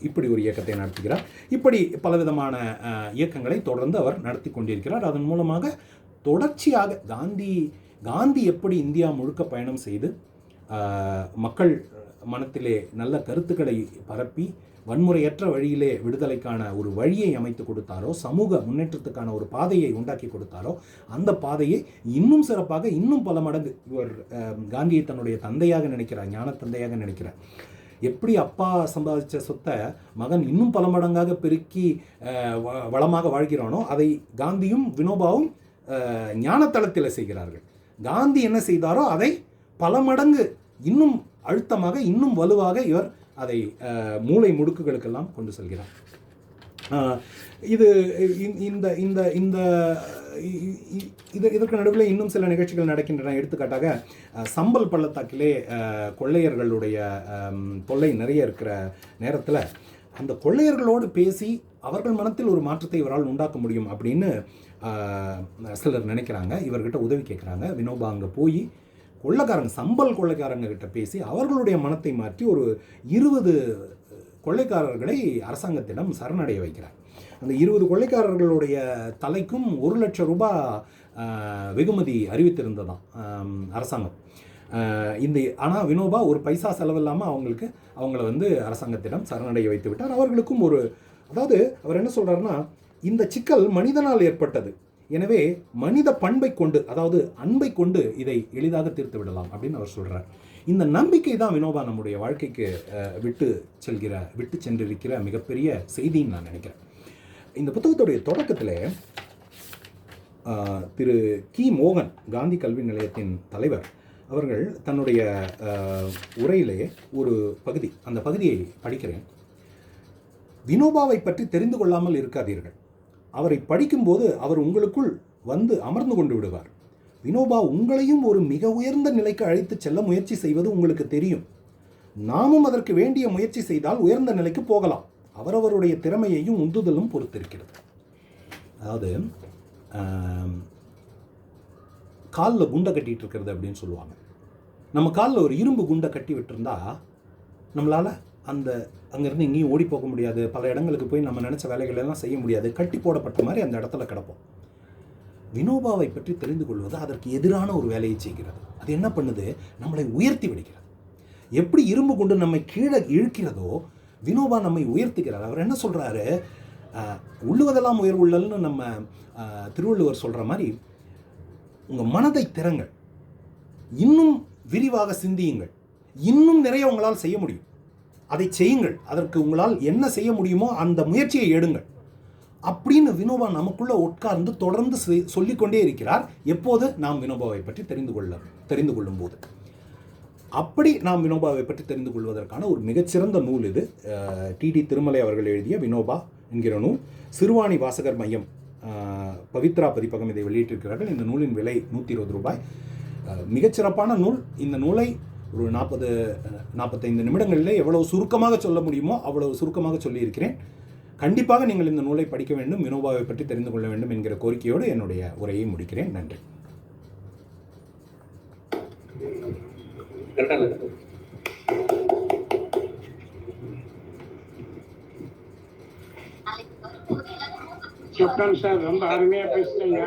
இப்படி ஒரு இயக்கத்தை நடத்துகிறார். இப்படி பலவிதமான இயக்கங்களை தொடர்ந்து அவர் நடத்தி கொண்டிருக்கிறார். அதன் மூலமாக தொடர்ச்சியாக காந்தி எப்படி இந்தியா முழுக்க பயணம் செய்து மக்கள் மனத்திலே நல்ல கருத்துக்களை பரப்பி வன்முறையற்ற வழியிலே விடுதலைக்கான ஒரு வழியை அமைத்து கொடுத்தாரோ, சமூக முன்னேற்றத்துக்கான ஒரு பாதையை உண்டாக்கி கொடுத்தாரோ, அந்த பாதையை இன்னும் சிறப்பாக இன்னும் பல மடங்கு இவர் காந்தியை தன்னுடைய தந்தையாக நினைக்கிறார், ஞான தந்தையாக நினைக்கிறார். எப்படி அப்பா சம்பாதிச்ச சொத்தை மகன் இன்னும் பல மடங்காக பெருக்கி வளமாக வாழ்கிறானோ, அதை காந்தியும் வினோபாவும் ஞானத்தளத்தில் செய்கிறார்கள். காந்தி என்ன செய்தாரோ அதை பல மடங்கு இன்னும் அழுத்தமாக இன்னும் வலுவாக இவர் அதை மூளை முடுக்குகளுக்கெல்லாம் கொண்டு செல்கிறார். இதற்கு நடுவில் இன்னும் சில நிகழ்ச்சிகள் நடக்கின்றன. எடுத்துக்காட்டாக சம்பல் பள்ளத்தாக்கிலே கொள்ளையர்களுடைய தொல்லை நிறைய இருக்கிற நேரத்தில் அந்த கொள்ளையர்களோடு பேசி அவர்கள் மனத்தில் ஒரு மாற்றத்தை இவரால் உண்டாக்க முடியும் அப்படின்னு சிலர் நினைக்கிறாங்க. இவர்கிட்ட உதவி கேட்குறாங்க. வினோபா அங்கே போய் சம்பல் கொள்ளைக்காரங்க கிட்ட பேசி அவர்களுடைய மனத்தை மாற்றி ஒரு 20 கொள்ளைக்காரர்களை அரசாங்கத்திடம் சரணடைய வைக்கிறார். அந்த 20 கொள்ளைக்காரர்களுடைய தலைக்கும் 1 லட்சம் ரூபாய் வெகுமதி அறிவித்திருந்ததாம் அரசாங்கம். ஆனால் வினோபா ஒரு பைசா செலவில்லாமல் அவங்கள வந்து அரசாங்கத்திடம் சரணடைய வைத்து விட்டார். அவர்களுக்கும் அதாவது அவர் என்ன சொல்கிறாருன்னா, இந்த சிக்கல் மனிதனால் ஏற்பட்டது, எனவே மனித பண்பை கொண்டு, அதாவது அன்பை கொண்டு இதை எளிதாக தீர்த்து விடலாம் அப்படின்னு அவர் சொல்கிறார். இந்த நம்பிக்கை தான் வினோபா நம்முடைய வாழ்க்கைக்கு விட்டு சென்றிருக்கிற மிகப்பெரிய செய்தின்னு நான் நினைக்கிறேன். இந்த புத்தகத்துடைய தொடக்கத்தில் திரு கி மோகன், காந்தி கல்வி நிலையத்தின் தலைவர், அவர்கள் தன்னுடைய உரையிலே ஒரு பகுதி, அந்த பகுதியை படிக்கிறேன். வினோபாவை பற்றி தெரிந்து கொள்ளாமல் இருக்காதீர்கள். அவரை படிக்கும்போது அவர் உங்களுக்குள் வந்து அமர்ந்து கொண்டு விடுவார். வினோபா உங்களையும் ஒரு மிக உயர்ந்த நிலைக்கு அழைத்து செல்ல முயற்சி செய்வது உங்களுக்கு தெரியும். நாமும் அதற்கு வேண்டிய முயற்சி செய்தால் உயர்ந்த நிலைக்கு போகலாம். அவரவருடைய திறமையையும் உந்துதலும் பொறுத்திருக்கிறது. அதாவது காலில் குண்டை கட்டிகிட்டு இருக்கிறது அப்படின்னு சொல்லுவாங்க. நம்ம காலில் ஒரு இரும்பு குண்டை கட்டி விட்டுருந்தா நம்மளால் அங்கேருந்து எங்கேயும் ஓடி போக முடியாது, பல இடங்களுக்கு போய் நம்ம நினச்ச வேலைகளெல்லாம் செய்ய முடியாது, கட்டி போடப்பட்ட மாதிரி அந்த இடத்துல கிடப்போம். வினோபாவை பற்றி தெரிந்து கொள்வது அதற்கு எதிரான ஒரு வேலையை செய்கிறது. அது என்ன பண்ணுது? நம்மளை உயர்த்தி விடுகிறது. எப்படி இரும்பு குண்டு நம்மை கீழே இழுக்கிறதோ வினோபா நம்மை உயர்த்துகிறார். அவர் என்ன சொல்கிறாரு? உள்ளுவதெல்லாம் உயர்வுள்ளல்னு நம்ம திருவள்ளுவர் சொல்கிற மாதிரி உங்கள் மனதை திறங்கள், இன்னும் விரிவாக சிந்தியுங்கள், இன்னும் நிறைய உங்களால் செய்ய முடியும், அதை செய்யுங்கள், அதற்கு உங்களால் என்ன செய்ய முடியுமோ அந்த முயற்சியை எடுங்கள் அப்படின்னு வினோபா நமக்குள்ளே உட்கார்ந்து தொடர்ந்து சொல்லிக்கொண்டே இருக்கிறார். எப்போது? நாம் வினோபாவை பற்றி தெரிந்து கொள்ளும் போது. அப்படி நாம் வினோபாவை பற்றி தெரிந்து கொள்வதற்கான ஒரு மிகச்சிறந்த நூல் இது. டிடி திருமலை அவர்கள் எழுதிய வினோபா என்கிற நூல். சிறுவாணி வாசகர் மையம் பவித்ரா பதிப்பகம் இதை வெளியிட்டிருக்கிறார்கள். இந்த நூலின் விலை 120 ரூபாய். மிகச்சிறப்பான நூல். இந்த நூலை ஒரு 40-45 நிமிடங்களில் எவ்வளவு சுருக்கமாக சொல்ல முடியுமோ அவ்வளவு சுருக்கமாக சொல்லியிருக்கிறேன். கண்டிப்பாக நீங்கள் இந்த நூலை படிக்க வேண்டும், வினோபாவை பற்றி தெரிந்து கொள்ள வேண்டும் என்கிற கோரிக்கையோடு என்னுடைய உரையை முடிக்கிறேன். நன்றி. கேப்டன் சார் ரொம்ப அருமையா பேசுறீங்க.